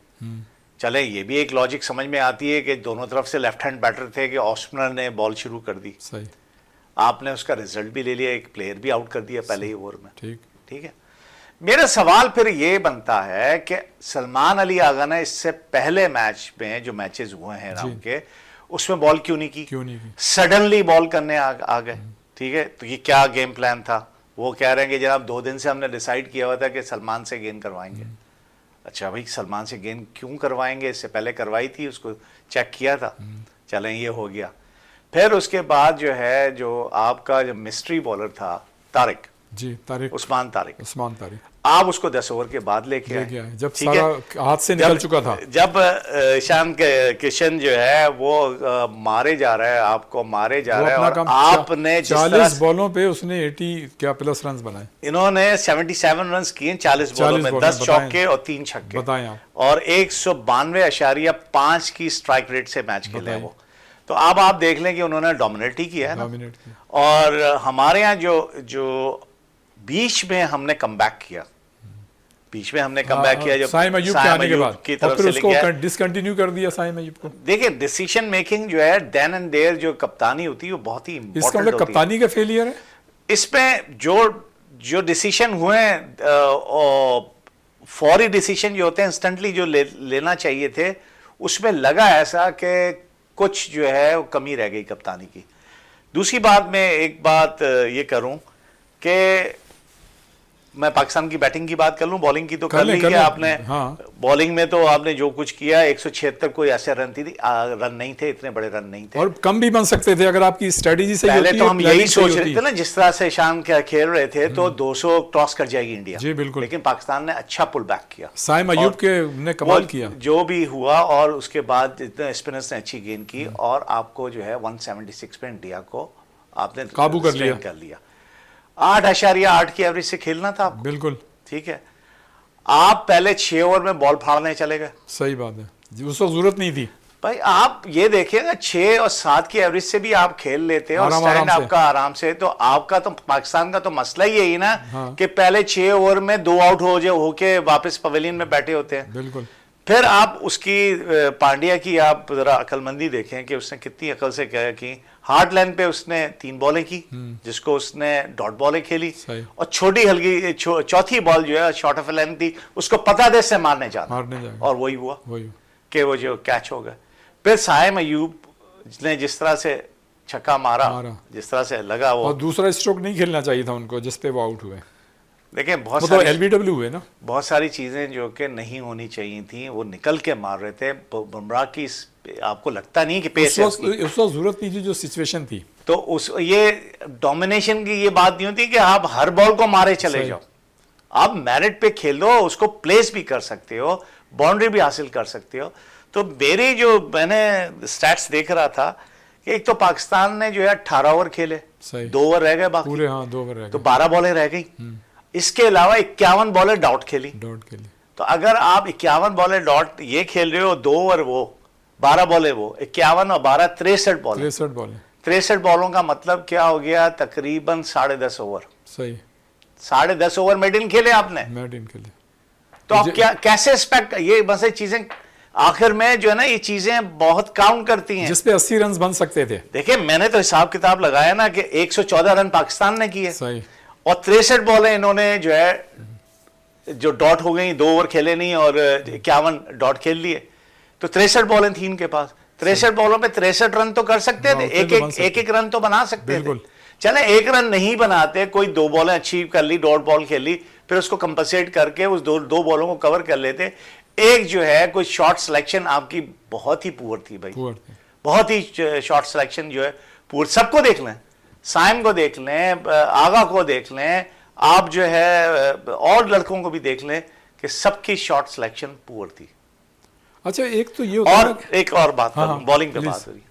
[SPEAKER 2] चले, ये भी एक लॉजिक समझ में आती है कि दोनों तरफ से लेफ्ट हैंड बैटर थे कि ऑस्पिनर ने बॉल शुरू कर दी,
[SPEAKER 1] सही,
[SPEAKER 2] आपने उसका रिजल्ट भी ले लिया, एक प्लेयर भी आउट कर दिया पहले ही ओवर में। ठीक है, मेरा सवाल फिर ये बनता है कि सलमान अली आगा ने इससे पहले मैच में जो मैचेस हुए हैं राउंड के, उसमें बॉल क्यों नहीं की? सडनली बॉल करने आ गए। ठीक है, तो ये क्या गेम प्लान था? वो कह रहे हैं कि जनाब 2 दिन से हमने डिसाइड किया हुआ था कि सलमान से गेंद करवाएंगे, अच्छा भाई सलमान से गेंद क्यों करवाएंगे, इससे पहले करवाई थी, उसको चेक किया था, चलें ये हो गया। फिर उसके बाद जो है जो आपका जो मिस्ट्री बॉलर था तारिक,
[SPEAKER 1] जी तारिक,
[SPEAKER 2] उस्मान तारिक,
[SPEAKER 1] उस्मान तारिक,
[SPEAKER 2] आप उसको 10 ओवर के बाद लेके
[SPEAKER 1] आए जब
[SPEAKER 2] ठीक है?
[SPEAKER 1] सारा हाथ से निकल चुका था।
[SPEAKER 2] जब ईशान किशन जो है वो मारे जा रहा है, आपको मारे जा रहा है, और आपने
[SPEAKER 1] 40 बॉलों पे उसने 80 क्या प्लस रन बनाए,
[SPEAKER 2] इन्होंने 77 रन किए 40 बॉलों में, 10 चौके और 3 छक्के,
[SPEAKER 1] बताएं आप,
[SPEAKER 2] और 192.5 की स्ट्राइक रेट से मैच खेले वो। तो अब आप देख लें कि उन्होंने डोमिनेट ही किया है ना। और हमारे यहाँ जो बीच में हमने कमबैक किया, बीच में हमने कमबैक किया जब
[SPEAKER 1] साइम अयूब के आने के बाद,
[SPEAKER 2] की तरफ
[SPEAKER 1] से
[SPEAKER 2] उसको
[SPEAKER 1] डिसकंटिन्यू कर दिया साइम अयूब को।
[SPEAKER 2] देखिए डिसीजन मेकिंग जो है देन एंड देयर, जो कप्तानी होती है वो बहुत ही इंपॉर्टेंट होती है।
[SPEAKER 1] इसका मतलब कप्तानी का फेलियर है
[SPEAKER 2] इसमें। जो डिसीजन हुए फौरी डिसीजन जो होते हैं, इंस्टेंटली जो लेना चाहिए थे, उसमें लगा ऐसा कि कुछ जो है वो कमी रह गई कप्तानी की। दूसरी बात, मैं एक बात ये करूं कि मैं पाकिस्तान की बैटिंग की बात कर लूं, बॉलिंग की तो कर ली क्या आपने।
[SPEAKER 1] हाँ।
[SPEAKER 2] बॉलिंग में तो आपने जो कुछ किया, 176 कोई ऐसे रन नहीं थे, इतने बड़े रन नहीं थे,
[SPEAKER 1] और कम भी बन सकते थे अगर आपकी स्ट्रेटेजी सही होती।
[SPEAKER 2] पहले तो हम यही सोच रहे थे ना, जिस तरह से ईशान खेल रहे थे तो 200 क्रॉस कर जाएगी इंडिया।
[SPEAKER 1] जी बिल्कुल,
[SPEAKER 2] लेकिन पाकिस्तान ने अच्छा पुल बैक किया,
[SPEAKER 1] साइम अयूब के ने कमाल किया
[SPEAKER 2] जो भी हुआ, और उसके बाद इतने स्पिनर्स ने अच्छी गेंद की, और आपको जो है 176 पे इंडिया को आपने
[SPEAKER 1] काबू कर लिया।
[SPEAKER 2] 8.8 की एवरेज से खेलना था आपको,
[SPEAKER 1] बिल्कुल
[SPEAKER 2] ठीक है। आप पहले 6 ओवर में बॉल फाड़ने चले गए,
[SPEAKER 1] सही बात है, उस वक्त जरूरत नहीं थी
[SPEAKER 2] भाई। आप ये देखिएगा 6 और 7 की एवरेज से भी आप खेल लेते और स्टैंड आपका आराम से, तो आपका तो पाकिस्तान का तो मसला ही यही ना। हाँ। कि पहले 6 ओवर में 2 आउट होके वापस पवेलियन में बैठे होते हैं।
[SPEAKER 1] बिल्कुल।
[SPEAKER 2] फिर आप उसकी पांड्या की आप जरा अकलमंदी देखें कि उसने कितनी अकल से क्या की। हार्ड लाइन पे उसने 3 बॉलें की, जिसको उसने डॉट बॉलें खेली, और छोटी हल्की चौथी बॉल जो है शॉर्ट ऑफ लेंथ थी, उसको पता दे से मारने जाना, और वही हुआ कि वो जो कैच हो गया। फिर साइम अयूब ने जिस तरह से छक्का मारा, जिस तरह से लगा वो,
[SPEAKER 1] और दूसरा स्ट्रोक नहीं खेलना चाहिए था उनको जिस पे वो आउट हुए।
[SPEAKER 2] देखिए बहुत
[SPEAKER 1] सारी एलबीडब्ल्यू हुए ना,
[SPEAKER 2] बहुत सारी चीजें जो कि नहीं होनी चाहिए थी, वो निकल के मार रहे थे। बुमराह की आपको लगता नहीं कि पेस
[SPEAKER 1] उस वक्त जरूरत नहीं थी, जो सिचुएशन थी।
[SPEAKER 2] तो उस ये डोमिनेशन की ये बात नहीं होती कि आप हर बॉल को मारे चले जाओ। आप मेरिट पे खेल दो, उसको प्लेस भी कर सकते हो, बाउंड्री भी हासिल कर सकते हो। तो मेरी जो मैंने स्टैट्स देख रहा था कि एक तो पाकिस्तान ने जो है 18 ओवर खेले, 2 ओवर रह गए बाकी
[SPEAKER 1] पूरे, हाँ 2 ओवर रह गए,
[SPEAKER 2] तो 12 बॉलें रह गई। इसके अलावा 51 बॉलें डॉट खेली। तो अगर आप 51 बॉलें डॉट ये खेल रहे हो, 2 ओवर वो 12 बॉलें वो 51 और 12 63 बॉलें। 63 बॉलों का मतलब क्या हो गया, तकरीबन 10.5 ओवर।
[SPEAKER 1] सही,
[SPEAKER 2] 10.5 ओवर मेडिन खेले आपने,
[SPEAKER 1] मेडिन खेले।
[SPEAKER 2] तो आप क्या कैसे एक्सपेक्ट, ये बस चीजें आखिर में जो है ना, ये चीजें बहुत काउंट करती हैं,
[SPEAKER 1] जिसपे 80 रन बन सकते थे।
[SPEAKER 2] देखिए मैंने तो हिसाब किताब लगाया ना कि 114 रन पाकिस्तान ने किए,
[SPEAKER 1] सही,
[SPEAKER 2] और 63 बॉलें इन्होंने जो है जो डॉट हो गई, 2 ओवर खेले नहीं और 51 डॉट खेल लिए, तो 63 बॉलें थी इनके पास। 63 बॉलों पे 63 रन तो कर सकते थे, एक रन तो बना सकते थे। चले 1 रन नहीं बनाते, कोई 2 बॉलें अचीव कर ली, डॉट बॉल खेल ली, फिर उसको कंपनसेट करके उस दो बॉलों को कवर कर लेते। एक जो है कोई शॉट सिलेक्शन आपकी बहुत ही पुअर थी भाई, बहुत ही शॉट सिलेक्शन जो है पुअर। सबको देख लें, साइम को देख लें, आगा को देख लें, आप जो है और लड़कों को भी देख लें कि सबकी शॉट सिलेक्शन पुअर थी।
[SPEAKER 1] अच्छा एक तो ये होता
[SPEAKER 2] और एक और बात, हाँ, बॉलिंग पे बात हो रही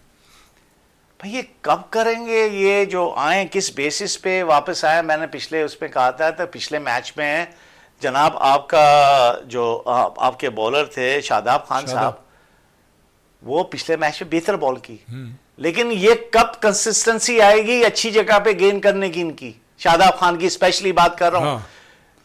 [SPEAKER 2] भाई, ये कब करेंगे, ये जो आए किस बेसिस पे वापस आए। मैंने पिछले उसमें कहा था, तो पिछले मैच में जनाब आपका जो आपके बॉलर थे शादाब खान साहब, वो पिछले मैच में बेहतर बॉल की, लेकिन ये कब कंसिस्टेंसी आएगी अच्छी जगह पे गेंद करने की इनकी, शादाब खान की स्पेशली बात कर रहा हूं। हाँ।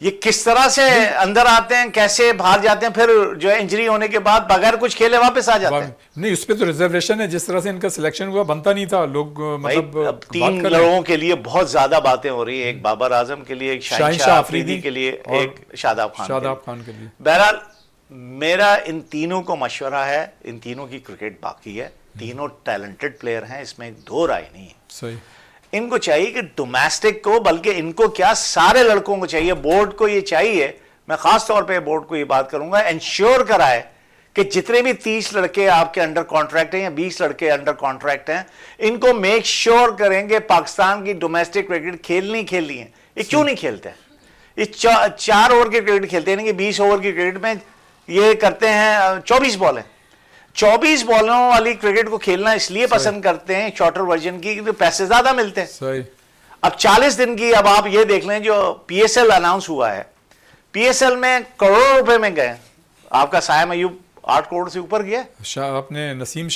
[SPEAKER 2] ये किस तरह से अंदर आते हैं, कैसे बाहर जाते हैं, फिर जो है इंजरी होने के बाद बगैर कुछ खेले वापस आ जाते हैं।
[SPEAKER 1] नहीं, उस पे तो रिजर्वेशन है, जिस तरह से इनका सिलेक्शन हुआ बनता नहीं था। लोग मतलब
[SPEAKER 2] 3 लोगों के लिए बहुत ज्यादा बातें हो रही है, एक बाबर आजम के लिए, एक शाहिनशाह अफरीदी के लिए, एक शादाब खान के लिए। बहरहाल मेरा इन तीनों को मशवरा है, इन तीनों की क्रिकेट बाकी है, तीनों टैलेंटेड प्लेयर हैं, इसमें 2 राय नहीं है।
[SPEAKER 1] सही,
[SPEAKER 2] इनको चाहिए कि डोमेस्टिक को, बल्कि इनको क्या सारे लड़कों को चाहिए, बोर्ड को ये चाहिए, मैं खास तौर पे बोर्ड को ये बात करूंगा, इंश्योर कराए कि जितने भी 30 लड़के आपके अंडर कॉन्ट्रैक्ट हैं या 20 लड़के अंडर कॉन्ट्रैक्ट हैं, इनको मेक श्योर करेंगे पाकिस्तान की डोमेस्टिक क्रिकेट खेलनी है। ये क्यों नहीं खेलते हैं? ये 4 ओवर की क्रिकेट खेलते हैं कि 20 ओवर की क्रिकेट में ये करते हैं 24 बॉल है। 24 बॉलों वाली क्रिकेट को खेलना इसलिए पसंद करते हैं शॉर्टर वर्जन की, क्योंकि पैसे ज्यादा मिलते हैं।
[SPEAKER 1] सही।
[SPEAKER 2] अब 40 दिन की, अब आप ये देख लें जो पीएसएल अनाउंस हुआ है, पीएसएल में करोड़ों रुपए में गए। आपका सायम अयूब 8 करोड़ से ऊपर गया।
[SPEAKER 1] शाह, अपने नसीम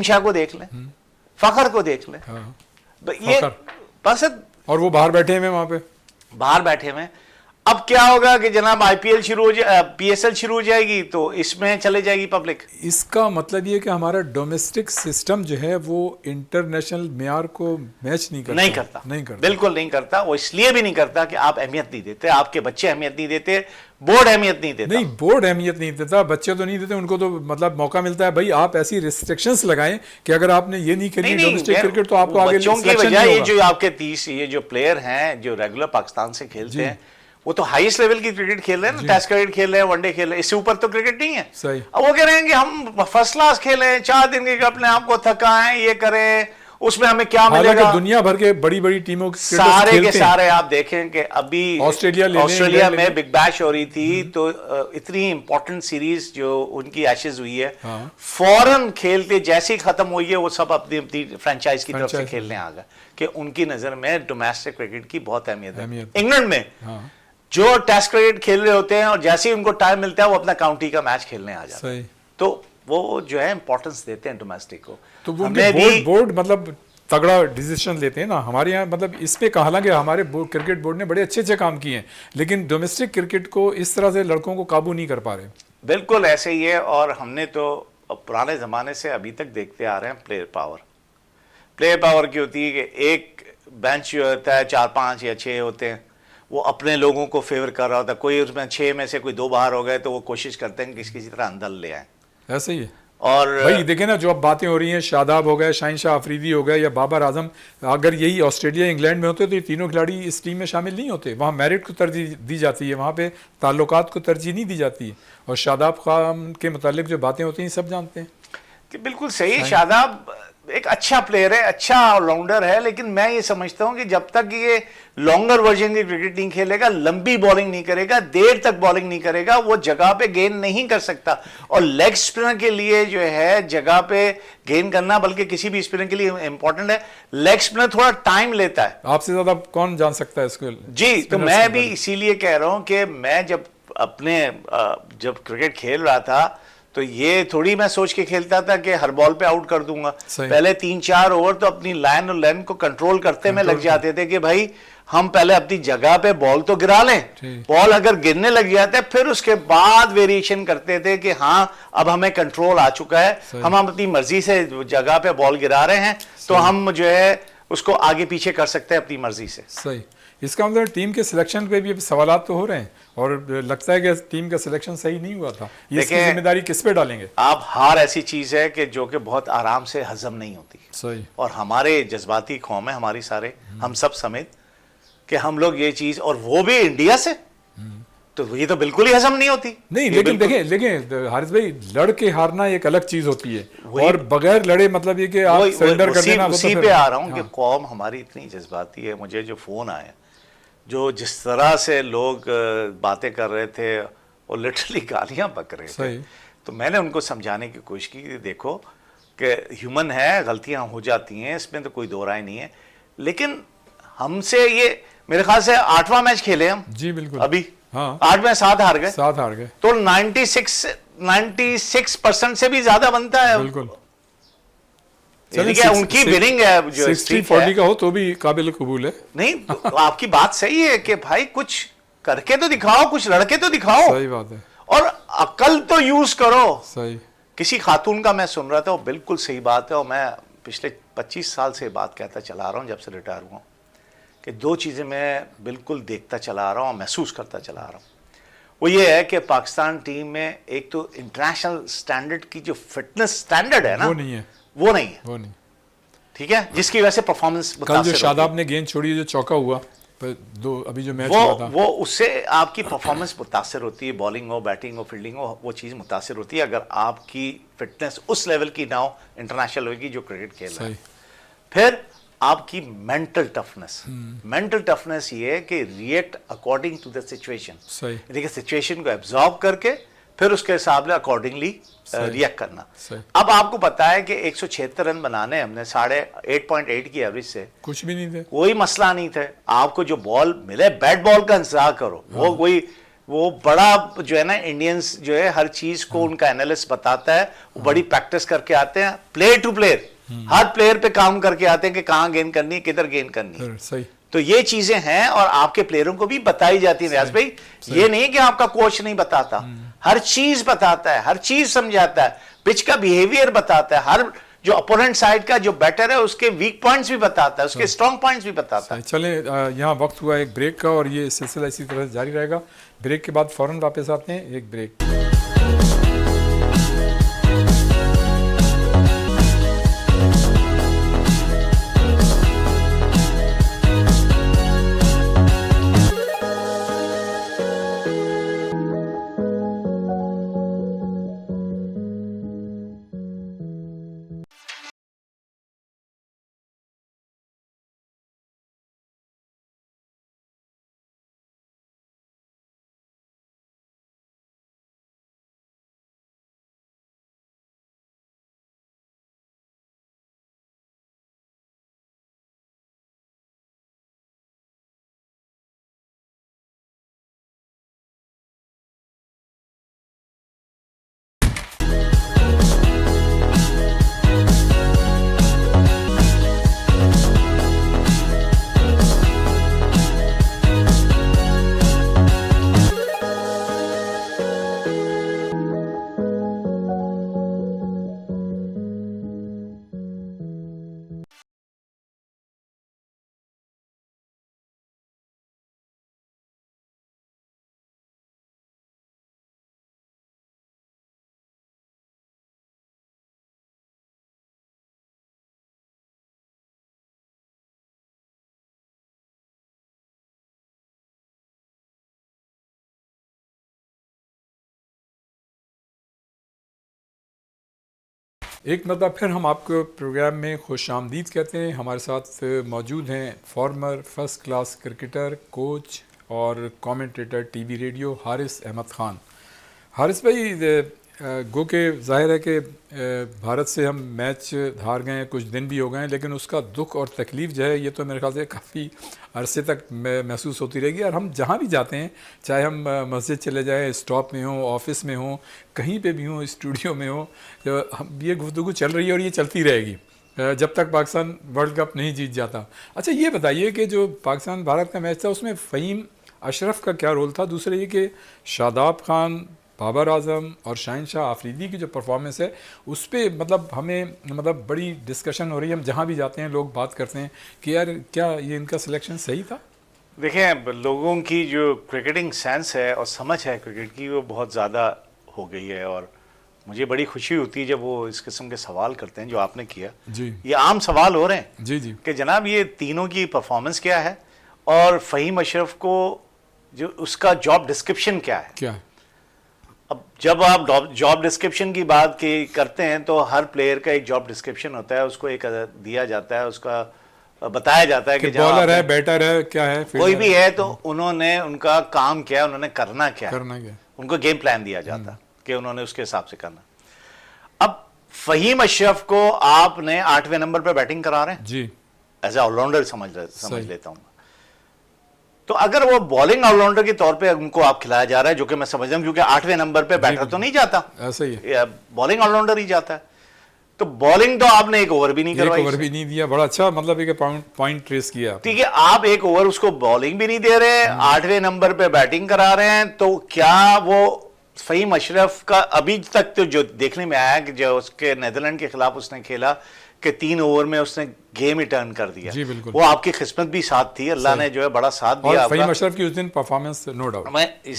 [SPEAKER 2] शाह को देख लें, फखर को देख लें।
[SPEAKER 1] हाँ।
[SPEAKER 2] ये बस,
[SPEAKER 1] और वो बाहर बैठे हुए वहां पे,
[SPEAKER 2] बाहर बैठे हुए। अब क्या होगा कि जनाब आईपीएल शुरू हो जाए, पीएसएल शुरू हो जाएगी तो इसमें चले जाएगी पब्लिक।
[SPEAKER 1] इसका मतलब ये कि हमारा डोमेस्टिक सिस्टम जो है वो इंटरनेशनल मेयार को मैच नहीं करता।
[SPEAKER 2] बिल्कुल नहीं करता। वो इसलिए भी नहीं करता कि आप अहमियत नहीं देते, आपके बच्चे अहमियत नहीं देते, बोर्ड अहमियत नहीं देता।
[SPEAKER 1] नहीं, बोर्ड अहमियत नहीं देता, बच्चे तो नहीं देते, उनको तो मतलब मौका मिलता है भाई आप ऐसी रिस्ट्रिक्शंस लगाएं कि अगर आपने ये नहीं खेली डोमेस्टिक क्रिकेट तो आपको आगे
[SPEAKER 2] बच्चों की वजह ये जो आपके 30 ये जो प्लेयर हैं जो रेगुलर पाकिस्तान से खेलते हैं, वो तो हाईएस्ट लेवल की क्रिकेट खेल रहे हैं ना, टेस्ट क्रिकेट खेल रहे हैं, वनडे खेल रहे हैं, इससे ऊपर तो क्रिकेट नहीं है।
[SPEAKER 1] सही।
[SPEAKER 2] अब वो कह रहे हैं कि हम फर्स्ट क्लास खेलें, 4 दिन के अपने आप को थकाएं, ये करें, उसमें हमें क्या मिलेगा।
[SPEAKER 1] दुनिया भर के बड़ी बड़ी टीमों
[SPEAKER 2] सारे के सारे आप देखें कि अभी
[SPEAKER 1] ऑस्ट्रेलिया
[SPEAKER 2] में बिग बैश हो रही थी, तो इतनी इंपॉर्टेंट सीरीज जो उनकी एशेज हुई है, फौरन खेलते जैसे ही खत्म हुई है वो सब अपनी अपनी फ्रेंचाइज की तरफ से खेलने आ गए कि उनकी नजर में डोमेस्टिक क्रिकेट की बहुत अहमियत है। इंग्लैंड में जो टेस्ट क्रिकेट खेल रहे होते हैं और जैसे ही उनको टाइम मिलता है वो अपना काउंटी का मैच खेलने आ जाते हैं, तो वो जो है इंपॉर्टेंस देते हैं डोमेस्टिक को।
[SPEAKER 1] तो वो बोर्ड मतलब तगड़ा डिसीजन लेते हैं ना। हमारे यहाँ मतलब इस पे हालांकि हमारे क्रिकेट बोर्ड ने बड़े अच्छे काम किए हैं, लेकिन डोमेस्टिक क्रिकेट को इस तरह से लड़कों को काबू नहीं कर पा रहे।
[SPEAKER 2] बिल्कुल ऐसे ही है। और हमने तो पुराने जमाने से अभी तक देखते आ रहे हैं प्लेयर पावर की होती है कि एक बेंच जो होता है 4, 5 या 6 होते हैं, वो अपने लोगों को फेवर कर रहा होता है। कोई उसमें 6 में से कोई 2 बाहर हो गए तो वो कोशिश करते हैं कि किसी तरह अंदर ले आए।
[SPEAKER 1] ऐसे ही है।
[SPEAKER 2] और
[SPEAKER 1] भाई देखे ना जो अब बातें हो रही हैं, शादाब हो गए, शाहीन शाह अफरीदी हो गए या बाबर आजम, अगर यही ऑस्ट्रेलिया इंग्लैंड में होते तो ये तीनों खिलाड़ी इस टीम में शामिल नहीं होते। वहाँ मेरिट को तरजीह दी जाती है, वहाँ पे ताल्लुकात को तरजीह नहीं दी जाती है। और शादाब खान के मुतालिक जो बातें होती हैं सब जानते हैं
[SPEAKER 2] कि बिल्कुल सही। शादाब एक अच्छा प्लेयर है, अच्छा ऑलराउंडर है, लेकिन मैं ये समझता हूं कि जब तक ये लॉन्गर वर्जन की क्रिकेट नहीं खेलेगा, लंबी बॉलिंग नहीं करेगा, देर तक बॉलिंग नहीं करेगा, वो जगह पे गेंद नहीं कर सकता। और लेग स्पिनर के लिए जो है जगह पे गेंद करना, बल्कि किसी भी स्पिनर के लिए इंपॉर्टेंट है, लेग स्पिनर थोड़ा टाइम लेता है।
[SPEAKER 1] आपसे ज्यादा कौन जान सकता है इसको
[SPEAKER 2] जी। तो मैं भी इसीलिए कह रहा हूं कि मैं जब जब क्रिकेट खेल रहा था तो ये थोड़ी मैं सोच के खेलता था कि हर बॉल पे आउट कर दूंगा। पहले 3-4 ओवर तो अपनी लाइन और लेंथ को कंट्रोल करते में लग जाते थे कि भाई हम पहले अपनी जगह पे बॉल तो गिरा लें, बॉल अगर गिरने लग जाता है फिर उसके बाद वेरिएशन करते थे कि हाँ अब हमें कंट्रोल आ चुका है, हम अपनी मर्जी से जगह पे बॉल गिरा रहे हैं, तो हम जो है उसको आगे पीछे कर सकते हैं अपनी मर्जी से।
[SPEAKER 1] सही। इसका मतलब टीम के सिलेक्शन पे भी सवालात तो हो रहे हैं और लगता है कि टीम का सिलेक्शन सही नहीं हुआ था। इसकी जिम्मेदारी किस पे डालेंगे
[SPEAKER 2] आप? हार ऐसी चीज है कि जो कि बहुत आराम से हजम नहीं होती।
[SPEAKER 1] सही।
[SPEAKER 2] और हमारे जज्बाती कौम है हमारी, सारे हम सब समेत, कि हम लोग ये चीज, और वो भी इंडिया से, तो ये तो बिल्कुल ही हजम नहीं होती।
[SPEAKER 1] नहीं, लेकिन देखें हारिस भाई, लड़ के हारना एक अलग चीज होती है और बगैर लड़े मतलब ये कि आप सरेंडर कर देना।
[SPEAKER 2] उसी पे आ रहा हूं कि कौम हमारी इतनी जज्बाती है। मुझे जो फोन आए, जो जिस तरह से लोग बातें कर रहे थे और लिटरली गालियां बक रहे थे, तो मैंने उनको समझाने की कोशिश की कि देखो कि ह्यूमन है, गलतियां हो जाती हैं, इसमें तो कोई दो राय नहीं है, लेकिन हमसे ये मेरे ख्याल से 8वां मैच खेले हम। जी बिल्कुल। अभी 8 में 7 हार गए। तो 96% से भी ज्यादा बनता है। बिल्कुल। उनकी विनिंग है जो
[SPEAKER 1] 60-40 का हो तो भी काबिल कबूल है।
[SPEAKER 2] नहीं तो आपकी बात सही है कि भाई कुछ करके तो दिखाओ, कुछ लड़के तो दिखाओ।
[SPEAKER 1] सही बात है।
[SPEAKER 2] और अकल तो यूज करो।
[SPEAKER 1] सही।
[SPEAKER 2] किसी खातून का मैं सुन रहा था, वो बिल्कुल सही बात है, और मैं पिछले 25 साल से बात कहता चला रहा हूं जब से रिटायर हुआ, कि 2 चीजें मैं बिल्कुल देखता चला आ रहा हूं, महसूस करता चला आ रहा हूं। वो ये है कि पाकिस्तान टीम में एक तो इंटरनेशनल स्टैंडर्ड की जो फिटनेस स्टैंडर्ड है ना, वो नहीं है। ठीक है, जिसकी वजह से परफॉर्मेंस
[SPEAKER 1] कल जो शादाब ने गेंद छोड़ी, जो चौका हुआ, दो अभी जो मैच हुआ था
[SPEAKER 2] वो उससे आपकी परफॉर्मेंस मुतासर होती है, बॉलिंग हो, बैटिंग हो, फील्डिंग हो, वो चीज़ मुतासर होती है अगर आपकी फिटनेस उस लेवल की ना हो इंटरनेशनल होगी जो क्रिकेट खेल रहा है। फिर आपकी मेंटल टफनेस ये है कि react according to the situation, यानी कि सिचुएशन को एब्जॉर्ब करके फिर उसके हिसाब से अकॉर्डिंगली रिएक्ट करना। अब आपको पता है कि 176 रन बनाने हमने 8.8 की एवरेज से
[SPEAKER 1] कुछ भी नहीं थे,
[SPEAKER 2] कोई मसला नहीं थे। आपको जो बॉल मिले, बैट बॉल का इंतजार करो। वो बड़ा जो है ना, इंडियंस जो है हर चीज को उनका एनालिस्ट बताता है, वो बड़ी प्रैक्टिस करके आते हैं, प्लेयर टू प्लेयर हर प्लेयर पे काम करके आते हैं कि कहां गेंद करनी है, किधर गेंद करनी है।
[SPEAKER 1] सही।
[SPEAKER 2] तो ये चीजें हैं और आपके प्लेयरों को भी बताई जाती है रियाज भाई। ये नहीं कि आपका कोच नहीं बताता, हर चीज बताता है, हर चीज समझाता है, पिच का बिहेवियर बताता है, हर जो अपोनेंट साइड का जो बैटर है उसके वीक पॉइंट्स भी बताता है, उसके स्ट्रॉन्ग पॉइंट्स भी बताता है।
[SPEAKER 1] चले, यहाँ वक्त हुआ एक ब्रेक का और ये सिलसिला इसी तरह जारी रहेगा। ब्रेक के बाद फौरन वापस आते हैं, एक ब्रेक। एक मरतबा फिर हम आपको प्रोग्राम में खुश आमदीद कहते हैं। हमारे साथ मौजूद हैं former first class cricketer, coach और commentator TV radio Haris Ahmad Khan. Haris भाई, गो के ज़ाहिर है कि भारत से हम मैच हार गए हैं, कुछ दिन भी हो गए हैं, लेकिन उसका दुख और तकलीफ़ जो है ये तो मेरे ख्याल से काफ़ी अरसे तक महसूस होती रहेगी। और हम जहाँ भी जाते हैं, चाहे हम मस्जिद चले जाएं, स्टॉप में हों, ऑफिस में हों, कहीं पे भी हों, स्टूडियो में हों, ये गुफ्तगू चल रही है और ये चलती रहेगी जब तक पाकिस्तान वर्ल्ड कप नहीं जीत जाता। अच्छा, ये बताइए कि जो पाकिस्तान भारत का मैच था उसमें फ़हीम अशरफ का क्या रोल था? दूसरे ये कि शादाब खान, बाबर आजम और शाहिनशाह आफरीदी की जो परफॉर्मेंस है उस पर मतलब हमें बड़ी डिस्कशन हो रही है। हम जहाँ भी जाते हैं लोग बात करते हैं कि यार क्या ये इनका सिलेक्शन सही था?
[SPEAKER 2] देखें, लोगों की जो क्रिकेटिंग सेंस है और समझ है क्रिकेट की वो बहुत ज़्यादा हो गई है और मुझे बड़ी खुशी होती है जब वो इस किस्म के सवाल करते हैं जो आपने किया।
[SPEAKER 1] जी, ये
[SPEAKER 2] आम सवाल हो रहे हैं
[SPEAKER 1] जी जी
[SPEAKER 2] कि जनाब ये तीनों की परफॉर्मेंस क्या है और फ़हीम अशरफ को जो उसका जॉब डिस्क्रिप्शन क्या है।
[SPEAKER 1] क्या
[SPEAKER 2] अब जब आप जॉब डिस्क्रिप्शन की बात करते हैं तो हर प्लेयर का एक जॉब डिस्क्रिप्शन होता है, उसको एक दिया जाता है, उसका बताया जाता है कि
[SPEAKER 1] बॉलर है, बैटर है, क्या है,
[SPEAKER 2] कोई भी है तो उन्होंने उनका काम क्या है, उन्होंने करना क्या
[SPEAKER 1] है,
[SPEAKER 2] उनको गेम प्लान दिया जाता कि उन्होंने उसके हिसाब से करना। अब फ़हीम अशरफ को आपने 8वें नंबर पे बैटिंग करा रहे हैं
[SPEAKER 1] जी,
[SPEAKER 2] एज ए ऑलराउंडर समझ लेता हूं। तो अगर वो बॉलिंग ऑलराउंडर के तौर पे उनको आप खिलाया जा रहा है, जो कि मैं समझ रहा हूं क्योंकि 8वें नंबर पे बैटर तो नहीं जाता,
[SPEAKER 1] ऐसा ही है,
[SPEAKER 2] बॉलिंग ऑलराउंडर ही जाता है। तो बॉलिंग तो आपने एक ओवर भी नहीं करवाई,
[SPEAKER 1] एक ओवर भी नहीं दिया। बड़ा अच्छा मतलब एक पॉइंट ट्रेस किया।
[SPEAKER 2] ठीक है, आप एक ओवर उसको बॉलिंग भी नहीं दे रहे, 8वें नंबर पे बैटिंग करा रहे हैं, तो क्या वो फ़हीम अशरफ का अभी तक तो जो देखने में आया कि जो उसके नीदरलैंड के खिलाफ उसने खेला कि 3 ओवर में उसने गेम ही टर्न कर दिया।
[SPEAKER 1] जी बिल्कुल,
[SPEAKER 2] वो आपकी किस्मत भी साथ थी, अल्लाह ने जो है बड़ा साथ दिया।
[SPEAKER 1] और फ़हीम अशरफ की उस दिन परफॉर्मेंस नो डाउट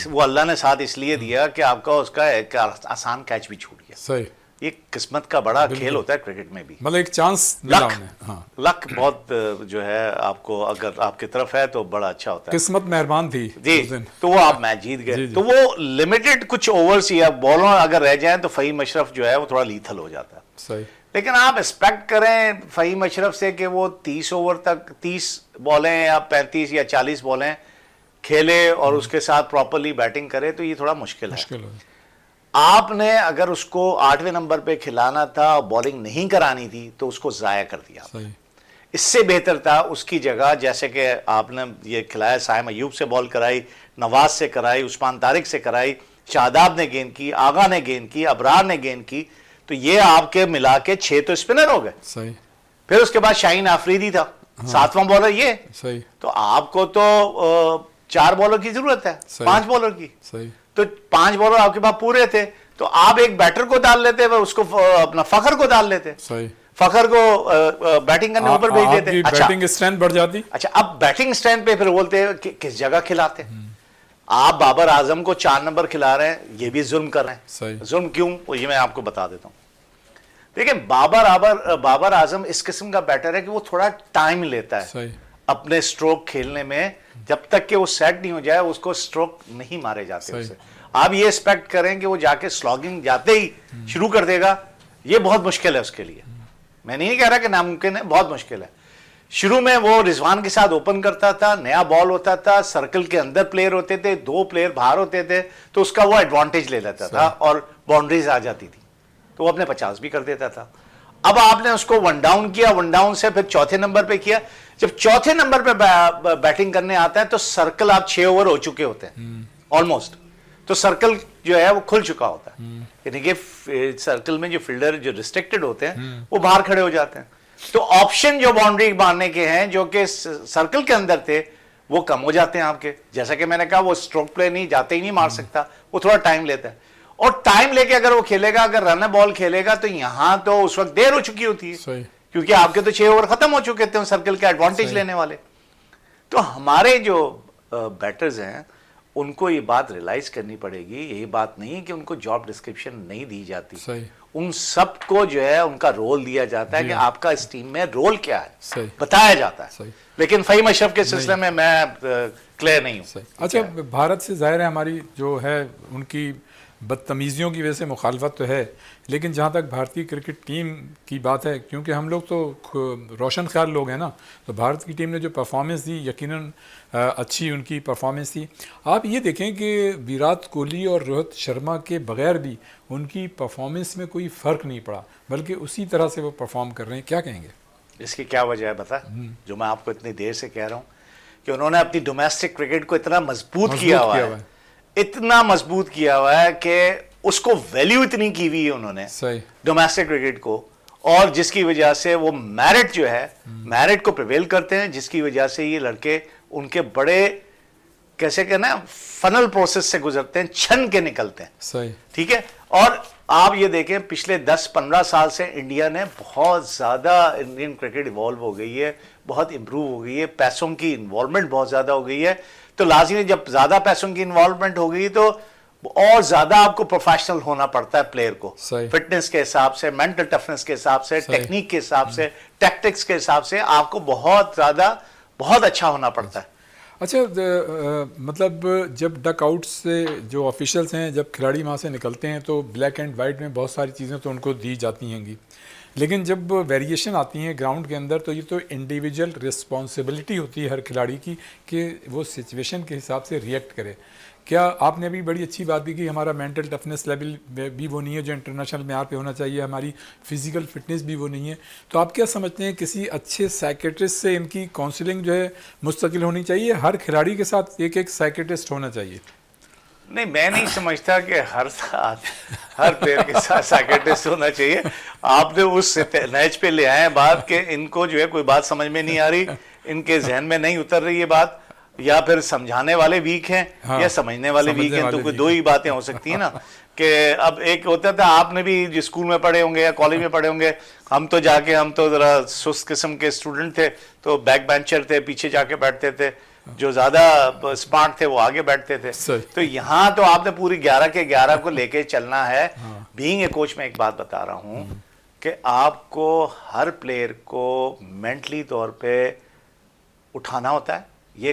[SPEAKER 2] वो अल्लाह ने साथ इसलिए दिया कि आपका उसका एक आसान कैच भी छूट गया।
[SPEAKER 1] सही,
[SPEAKER 2] ये किस्मत का बड़ा खेल होता है क्रिकेट में भी।
[SPEAKER 1] मतलब एक चांस मिला
[SPEAKER 2] लक,
[SPEAKER 1] उन्हें। हाँ,
[SPEAKER 2] लक बहुत जो है आपको अगर आपकी तरफ है तो बड़ा अच्छा होता है।
[SPEAKER 1] किस्मत मेहरबान थी
[SPEAKER 2] जी,
[SPEAKER 1] उस दिन।
[SPEAKER 2] तो वो आप मैच जीत
[SPEAKER 1] जी,
[SPEAKER 2] गए।
[SPEAKER 1] जी।
[SPEAKER 2] तो वो लिमिटेड कुछ ओवर्स या बॉलों अगर रह जाएं तो फ़हीम अशरफ जो है वो थोड़ा लीथल हो जाता है।
[SPEAKER 1] सही।
[SPEAKER 2] लेकिन आप एक्सपेक्ट करें फ़हीम अशरफ से कि वो 30 ओवर तक 30 बॉलें या 35 या 40 बॉलें खेले और उसके साथ प्रॉपरली बैटिंग करे, तो ये थोड़ा मुश्किल है।
[SPEAKER 1] मुश्किल हो।
[SPEAKER 2] आपने अगर उसको 8वें नंबर पे खिलाना था, बॉलिंग नहीं करानी थी, तो उसको ज़ाया कर दिया।
[SPEAKER 1] सही।
[SPEAKER 2] इससे बेहतर था उसकी जगह, जैसे कि आपने ये खिलाया, साइम अयूब से बॉल कराई, नवाज से कराई, उस्मान तारिक से कराई, शादाब ने गेंद की, आगा ने गेंद की, अबरार ने गेंद की, तो ये आपके मिला के 6 तो स्पिनर हो गए।
[SPEAKER 1] सही।
[SPEAKER 2] फिर उसके बाद शाहीन आफरीदी था, 7वां बॉलर ये।
[SPEAKER 1] सही।
[SPEAKER 2] तो आपको तो 4 बॉलर की जरूरत है, 5 बॉलर की।
[SPEAKER 1] सही।
[SPEAKER 2] तो 5 बॉलर आपके पास पूरे थे, तो आप एक बैटर को डाल लेते, वह उसको अपना फखर को डाल लेते,
[SPEAKER 1] सही।
[SPEAKER 2] फखर को बैटिंग करने ऊपर भेज देते। अच्छा,
[SPEAKER 1] बैटिंग स्ट्रेंथ बढ़ जाती।
[SPEAKER 2] अच्छा, अब बैटिंग स्ट्रेंथ पे फिर बोलते हैं कि किस जगह खिलाते हैं। आप बाबर आजम को 4 नंबर खिला रहे हैं, ये भी जुल्म कर रहे हैं।
[SPEAKER 1] सही।
[SPEAKER 2] जुल्म क्यों, वो ये मैं आपको बता देता हूं। देखिए, बाबर आजम इस किस्म का बैटर है कि वो थोड़ा टाइम लेता है
[SPEAKER 1] सही।
[SPEAKER 2] अपने स्ट्रोक खेलने में। जब तक कि वो सेट नहीं हो जाए उसको स्ट्रोक नहीं मारे जाते उससे। आप ये एक्सपेक्ट करें कि वो जाके स्लॉगिंग जाते ही शुरू कर देगा, ये बहुत मुश्किल है उसके लिए। मैं नहीं कह रहा कि नामुमकिन है, बहुत मुश्किल है। शुरू में वो रिजवान के साथ ओपन करता था, नया बॉल होता था, सर्कल के अंदर प्लेयर होते थे, 2 प्लेयर बाहर होते थे, तो उसका वो एडवांटेज ले लेता था और बाउंड्रीज आ जाती थी, तो वो अपने 50 भी कर देता था। अब आपने उसको 1 डाउन किया, 1 डाउन से फिर 4थे नंबर पे किया। जब 4थे नंबर पे बैटिंग करने आता है तो सर्कल आप 6 ओवर हो चुके होते हैं ऑलमोस्ट, तो सर्कल जो है वो खुल चुका होता है। यानी कि सर्कल में जो फील्डर जो रिस्ट्रिक्टेड होते हैं वो बाहर खड़े हो जाते हैं, तो ऑप्शन जो बाउंड्री मारने के हैं जो कि सर्कल के अंदर थे वो कम हो जाते हैं आपके। जैसा कि मैंने कहा, वो स्ट्रोक प्ले नहीं जाते ही नहीं मार सकता, वो थोड़ा टाइम लेता है। और टाइम लेके अगर वो खेलेगा, अगर रन बॉल खेलेगा, तो यहां तो उस वक्त देर हो चुकी होती है।
[SPEAKER 1] सही।
[SPEAKER 2] क्योंकि आपके तो 6 ओवर खत्म हो चुके थे सर्कल के एडवांटेज लेने वाले। तो हमारे जो बैटर्स हैं उनको ये बात रियलाइज करनी पड़ेगी। यही बात नहीं है कि उनको जॉब डिस्क्रिप्शन नहीं दी जाती,
[SPEAKER 1] सही।
[SPEAKER 2] उन सबको जो है उनका रोल दिया जाता है कि आपका इस टीम में रोल क्या है,
[SPEAKER 1] सही।
[SPEAKER 2] बताया जाता है।
[SPEAKER 1] सही।
[SPEAKER 2] लेकिन फ़हीम अशरफ के सिलसिले में मैं क्लियर नहीं हूं।
[SPEAKER 1] अच्छा, भारत से जाहिर है हमारी जो है उनकी बदतमीज़ियों की वजह से मुखालफत तो है, लेकिन जहाँ तक भारतीय क्रिकेट टीम की बात है, क्योंकि हम लोग तो रोशन ख्याल लोग हैं ना, तो भारत की टीम ने जो परफॉर्मेंस दी यकीनन अच्छी उनकी परफॉर्मेंस थी। आप ये देखें कि विराट कोहली और रोहित शर्मा के बगैर भी उनकी परफॉर्मेंस में कोई फ़र्क नहीं पड़ा, बल्कि उसी तरह से वो परफॉर्म कर रहे हैं। क्या कहेंगे
[SPEAKER 2] इसकी? क्या वजह है बता, जो मैं आपको इतनी देर से कह रहा हूँ कि उन्होंने अपनी डोमेस्टिक क्रिकेट को इतना मजबूत किया हुआ है, इतना मजबूत किया हुआ है कि उसको वैल्यू इतनी की हुई है उन्होंने डोमेस्टिक क्रिकेट को, और जिसकी वजह से वो मैरिट जो है, मैरिट को प्रिवेल करते हैं, जिसकी वजह से ये लड़के उनके बड़े कैसे कहना फनल प्रोसेस से गुजरते हैं, छन के निकलते हैं।
[SPEAKER 1] सही।
[SPEAKER 2] ठीक है। और आप ये देखें, पिछले 10-15 साल से इंडिया ने बहुत ज़्यादा, इंडियन क्रिकेट इवॉल्व हो गई है, बहुत इंप्रूव हो गई है, पैसों की इन्वॉल्वमेंट बहुत ज़्यादा हो गई है। तो लाजिमी जब ज़्यादा पैसों की इन्वॉल्वमेंट हो गई तो और ज़्यादा आपको प्रोफेशनल होना पड़ता है प्लेयर को, फिटनेस के हिसाब से, मेंटल टफनेस के हिसाब से, टेक्निक के हिसाब से, टैक्टिक्स के हिसाब से आपको बहुत ज़्यादा बहुत अच्छा होना पड़ता है।
[SPEAKER 1] अच्छा, मतलब जब डक आउट से जो ऑफिशियल्स हैं, जब खिलाड़ी वहाँ से निकलते हैं तो ब्लैक एंड वाइट में बहुत सारी चीज़ें तो उनको दी जाती हैंगी, लेकिन जब वेरिएशन आती हैं ग्राउंड के अंदर तो ये तो इंडिविजुअल रिस्पॉन्सिबिलिटी होती है हर खिलाड़ी की कि वो सिचुएशन के हिसाब से रिएक्ट करे। क्या आपने भी बड़ी अच्छी बात भी की, हमारा मेंटल टफनेस लेवल भी वो नहीं है जो इंटरनेशनल मेयार पे होना चाहिए, हमारी फिजिकल फिटनेस भी वो नहीं है, तो आप क्या समझते हैं किसी अच्छे साइकेट्रिस्ट से इनकी काउंसलिंग जो है मुस्तकिल होनी चाहिए, हर खिलाड़ी के साथ एक एक साइकेट्रिस्ट होना चाहिए?
[SPEAKER 2] नहीं, मैं नहीं समझता कि हर प्लेयर के साथ साइकेट्रिस्ट होना चाहिए। आपने उस नहज पे ले आए बात कि इनको जो है कोई बात समझ में नहीं आ रही, इनके जहन में नहीं उतर रही ये बात, या फिर समझाने वाले वीक हैं, हाँ, या समझने वाले वीक हैं। तो कोई दो ही बातें हो सकती हैं ना कि अब एक होता था, आपने भी जो स्कूल में पढ़े होंगे या कॉलेज में पढ़े होंगे, हम तो ज़रा सुस्त किस्म के स्टूडेंट थे, तो बैक बेंचर थे, पीछे जाके बैठते थे, जो ज्यादा स्मार्ट थे वो आगे बैठते थे।
[SPEAKER 1] सही।
[SPEAKER 2] तो यहाँ तो आपने पूरी 11 के 11 को लेके चलना है। बीइंग ए कोच में एक बात बता रहा हूँ कि आपको हर प्लेयर को मेंटली तौर पे उठाना होता है। ये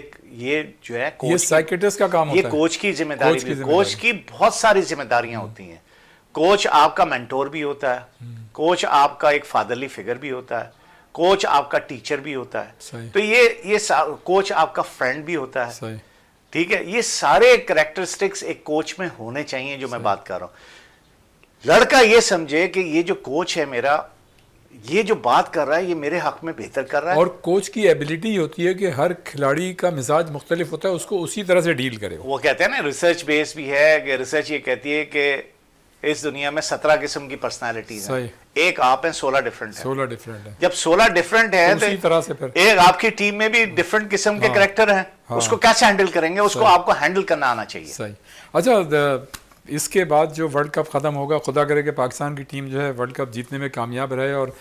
[SPEAKER 2] जो है
[SPEAKER 1] ये
[SPEAKER 2] कोच
[SPEAKER 1] साइकियाट्रिस्ट का काम
[SPEAKER 2] ये
[SPEAKER 1] होता है।
[SPEAKER 2] कोच की जिम्मेदारी
[SPEAKER 1] कोच की
[SPEAKER 2] भी, कोच की बहुत सारी जिम्मेदारियां होती हैं। कोच आपका मेंटोर भी होता है, कोच आपका एक फादरली फिगर भी होता है, कोच आपका टीचर भी होता है।
[SPEAKER 1] सही।
[SPEAKER 2] तो ये कोच आपका फ्रेंड भी होता है।
[SPEAKER 1] सही।
[SPEAKER 2] ठीक है, ये सारे कैरेक्टरिस्टिक्स एक कोच में होने चाहिए जो मैं बात कर रहा हूं। लड़का ये समझे कि ये जो कोच है मेरा, ये जो बात कर रहा है ये मेरे हक में बेहतर कर रहा है।
[SPEAKER 1] और कोच की एबिलिटी होती है कि हर खिलाड़ी का मिजाज मुख्तलिफ होता है, उसको उसी तरह से डील करे।
[SPEAKER 2] वो कहते हैं ना, रिसर्च बेस भी है कि रिसर्च ये कहती है कि इस दुनिया में 17 किस्म की पर्सनालिटीज हैं, एक आप हैं, 16 डिफरेंट है।
[SPEAKER 1] 16 डिफरेंट है।
[SPEAKER 2] जब 16 डिफरेंट है
[SPEAKER 1] तो उसी तरह से फिर
[SPEAKER 2] एक आपकी टीम में भी डिफरेंट किस्म के कैरेक्टर हैं, उसको कैसे हैंडल करेंगे, उसको आपको हैंडल करना आना चाहिए।
[SPEAKER 1] सही। अच्छा, इसके बाद जो वर्ल्ड कप ख़त्म होगा, खुदा करे कि पाकिस्तान की टीम जो है वर्ल्ड कप जीतने में कामयाब रहे और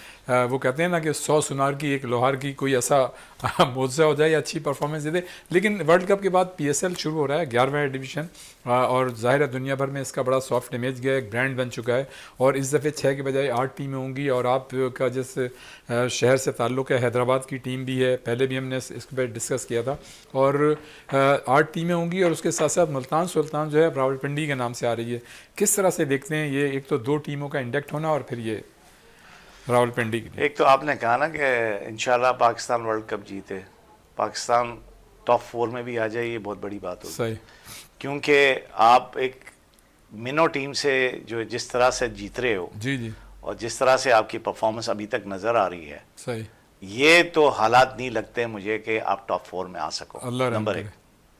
[SPEAKER 1] वो कहते हैं ना कि 100 सुनार की एक लोहार की कोई ऐसा मुआवजा हो जाए या अच्छी परफॉर्मेंस दे दे। लेकिन वर्ल्ड कप के बाद PSL शुरू हो रहा है, 11वां डिवीज़न, और ज़ाहिर है दुनिया भर में इसका बड़ा सॉफ्ट इमेज गया, एक ब्रांड बन चुका है। और इस दफ़े 6 के बजाय 8 टीमें होंगी। और आपका जिस शहर से ताल्लुक़ है, हैदराबाद की टीम भी है, पहले भी हमने इसके पर डिस्कस किया था। और 8 टीमें होंगी और उसके साथ साथ मुल्तान सुल्तान जो है रावलपिंडी के नाम से आ रही है। किस तरह से देखते हैं ये, एक तो 2 टीमों का इंडक्ट होना और फिर ये रावलपिंडी के लिए?
[SPEAKER 2] एक तो आपने कहा ना कि इंशाल्लाह पाकिस्तान वर्ल्ड कप जीते, पाकिस्तान टॉप 4 में भी आ जाए, ये बहुत बड़ी बात होगी।
[SPEAKER 1] सही।
[SPEAKER 2] क्योंकि आप एक मिनो टीम से जो जिस तरह से जीत रहे हो,
[SPEAKER 1] जी जी,
[SPEAKER 2] और जिस तरह से आपकी परफॉर्मेंस अभी तक नजर आ रही है,
[SPEAKER 1] सही,
[SPEAKER 2] ये तो हालात नहीं लगते मुझे कि आप टॉप 4 में आ सको।
[SPEAKER 1] अल्लाह रहम
[SPEAKER 2] नंबर
[SPEAKER 1] करे।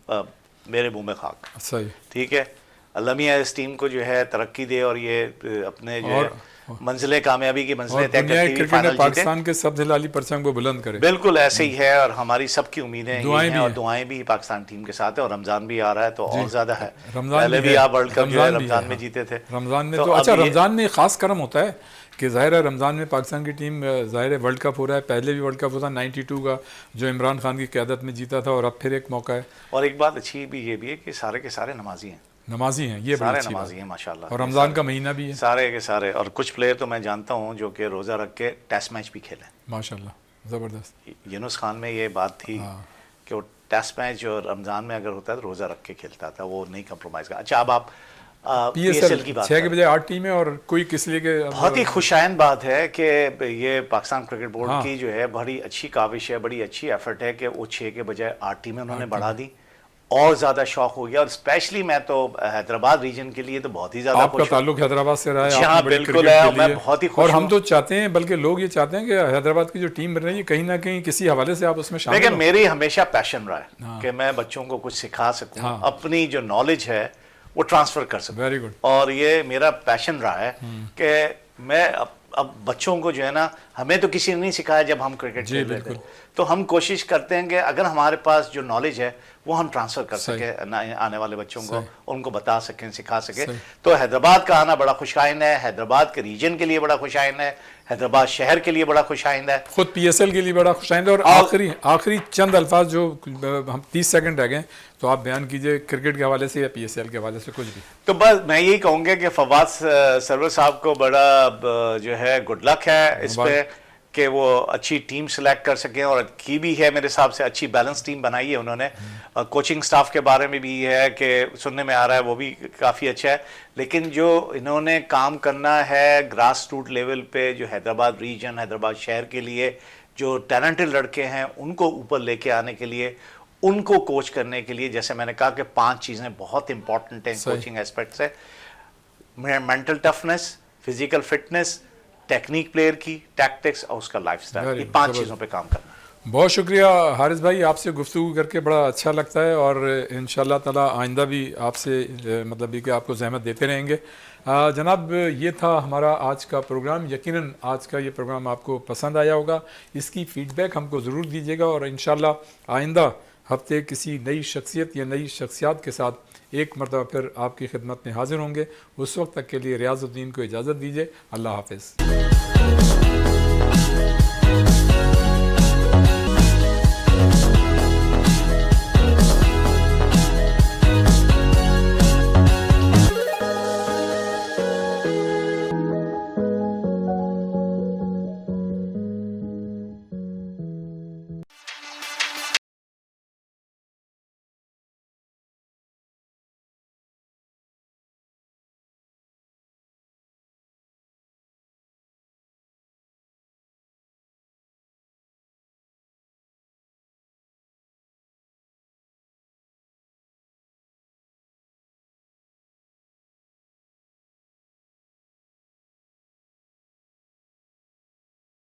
[SPEAKER 2] 1 मेरे मुंह में खाक।
[SPEAKER 1] सही।
[SPEAKER 2] ठीक है, अल्लाह मियां इस टीम को जो है तरक्की दे और ये अपने जो है मंजिलें, कामयाबी की मंजिलें तय करती हुई फाइनल जीते।
[SPEAKER 1] पाकिस्तान के सब हिलाली परचम को बुलंद करे।
[SPEAKER 2] बिल्कुल ऐसे ही है और हमारी सबकी उम्मीदें यही
[SPEAKER 1] दुआएं
[SPEAKER 2] हैं
[SPEAKER 1] भी
[SPEAKER 2] और
[SPEAKER 1] हैं।
[SPEAKER 2] दुआएं भी पाकिस्तान टीम के साथ है। और रमजान भी आ रहा है तो और ज्यादा है।
[SPEAKER 1] रमजान
[SPEAKER 2] पहले भी
[SPEAKER 1] है,
[SPEAKER 2] आप वर्ल्ड कप जो है
[SPEAKER 1] रमजान भी
[SPEAKER 2] रमजान
[SPEAKER 1] है,
[SPEAKER 2] में
[SPEAKER 1] हाँ।
[SPEAKER 2] जीते थे।
[SPEAKER 1] रमजान में
[SPEAKER 2] तो
[SPEAKER 1] तो
[SPEAKER 2] अब
[SPEAKER 1] अच्छा,
[SPEAKER 2] ये-
[SPEAKER 1] रमजान में खास करम होता है कि ज़ाहिर है रमज़ान में पाकिस्तान की टीम, ज़ाहिर है वर्ल्ड कप हो रहा है, पहले भी वर्ल्ड कप होता 92 का जो इमरान खान की क़यादत में जीता था, और अब फिर एक मौका है।
[SPEAKER 2] और एक बात अच्छी भी ये भी है कि सारे के सारे नमाजी हैं,
[SPEAKER 1] नमाजी हैं, ये बड़ी
[SPEAKER 2] सारे
[SPEAKER 1] अच्छी बात
[SPEAKER 2] नमाजी हैं माशाल्लाह।
[SPEAKER 1] और रमज़ान का महीना भी है,
[SPEAKER 2] सारे के सारे। और कुछ प्लेयर तो मैं जानता हूँ जो कि रोज़ा रख के टेस्ट मैच भी खेले।
[SPEAKER 1] माशाल्लाह, ज़बरदस्त।
[SPEAKER 2] यूनुस खान में ये बात थी कि वो टेस्ट मैच जो रमज़ान में अगर होता है तो रोज़ा रख के खेलता था, वो नहीं कंप्रोमाइज़ का। अच्छा, अब आप PSL की बात
[SPEAKER 1] 6 के
[SPEAKER 2] करें।
[SPEAKER 1] बजाय 8 टीमें और कोई किस लिए के
[SPEAKER 2] बहुत ही खुशाइन बात है कि ये पाकिस्तान क्रिकेट बोर्ड
[SPEAKER 1] हाँ।
[SPEAKER 2] की जो है बड़ी अच्छी काविश है, बड़ी अच्छी एफर्ट है कि वो 6 के बजाय 8 टीमें उन्होंने बढ़ा दी। और ज़्यादा शौक हो गया। और स्पेशली मैं तो हैदराबाद रीजन के लिए तो बहुत ही ज़्यादा
[SPEAKER 1] आपका ताल्लुक हैदराबाद से रहा है,
[SPEAKER 2] जी हाँ,
[SPEAKER 1] आपने बड़े
[SPEAKER 2] बिल्कुल
[SPEAKER 1] क्रिकेट
[SPEAKER 2] है,
[SPEAKER 1] के
[SPEAKER 2] मैं
[SPEAKER 1] लिए।
[SPEAKER 2] बहुत ही खुश
[SPEAKER 1] और हम
[SPEAKER 2] हूँ।
[SPEAKER 1] तो चाहते हैं, बल्कि लोग ये चाहते हैं कि हैदराबाद की जो टीम बन रही है कहीं ना कहीं किसी हवाले से आप उसमें शामिल
[SPEAKER 2] लेकिन
[SPEAKER 1] हो।
[SPEAKER 2] मेरी हमेशा पैशन रहा है कि मैं बच्चों को कुछ सिखा सकूं,
[SPEAKER 1] हाँ।
[SPEAKER 2] अपनी जो नॉलेज है वो ट्रांसफर कर सकूं।
[SPEAKER 1] Very good.
[SPEAKER 2] और ये मेरा पैशन रहा है कि मैं अब बच्चों को जो है ना, हमें तो किसी ने नहीं सिखाया जब हम क्रिकेट
[SPEAKER 1] जी,
[SPEAKER 2] खेल रहे थे,
[SPEAKER 1] बिल्कुल।
[SPEAKER 2] तो हम कोशिश करते हैं कि अगर हमारे पास जो नॉलेज है वो हम ट्रांसफर कर
[SPEAKER 1] सही।
[SPEAKER 2] सके आने वाले बच्चों को, उनको बता सकें, सिखा सके।
[SPEAKER 1] सही।
[SPEAKER 2] तो हैदराबाद का आना बड़ा खुशाइन है, हैदराबाद के रीजन के लिए बड़ा खुशाइन है, हैदराबाद शहर के लिए बड़ा खुशाइन है।
[SPEAKER 1] खुद PSL के लिए बड़ा खुशाइंद है। और आखिरी चंद अल्फाज जो हम 30 सेकंड रह गए, तो आप बयान कीजिए क्रिकेट के हवाले से या PSL के हवाले से, कुछ भी।
[SPEAKER 2] तो बस मैं यही कहूँगा कि फवाद सरवर साहब को बड़ा जो है गुड लक है इस पे कि वो अच्छी टीम सेलेक्ट कर सकें, और की भी है मेरे हिसाब से, अच्छी बैलेंस टीम बनाई है उन्होंने। कोचिंग स्टाफ के बारे में भी है कि सुनने में आ रहा है वो भी काफ़ी अच्छा है। लेकिन जो इन्होंने काम करना है ग्रास रूट लेवल पे, जो हैदराबाद रीजन, हैदराबाद शहर के लिए जो टैलेंटेड लड़के हैं उनको ऊपर लेके आने के लिए, उनको कोच करने के लिए, जैसे मैंने कहा कि 5 चीज़ें बहुत इंपॉर्टेंट हैं कोचिंग एस्पेक्ट से। Mental toughness, physical fitness, technique player की, टैक्टिक्स और उसका लाइफस्टाइल, ये 5 चीज़ों पे काम करना।
[SPEAKER 1] बहुत शुक्रिया हारिस भाई, आपसे गुफ्तगू करके बड़ा अच्छा लगता है, और इंशाल्लाह ताला आइंदा भी आपसे मतलब ये कि आपको ज़हमत देते रहेंगे। जनाब, ये था हमारा आज का प्रोग्राम। यकीनन आज का ये प्रोग्राम आपको पसंद आया होगा। इसकी फ़ीडबैक हमको ज़रूर दीजिएगा, और इंशाल्लाह आइंदा हफ्ते किसी नई शख्सियत या नई शख्सियात के साथ एक मरतबा फिर आपकी खिदमत में हाजिर होंगे। उस वक्त तक के लिए रियाज़ुद्दीन को इजाज़त दीजिए। अल्लाह हाफ़िज़।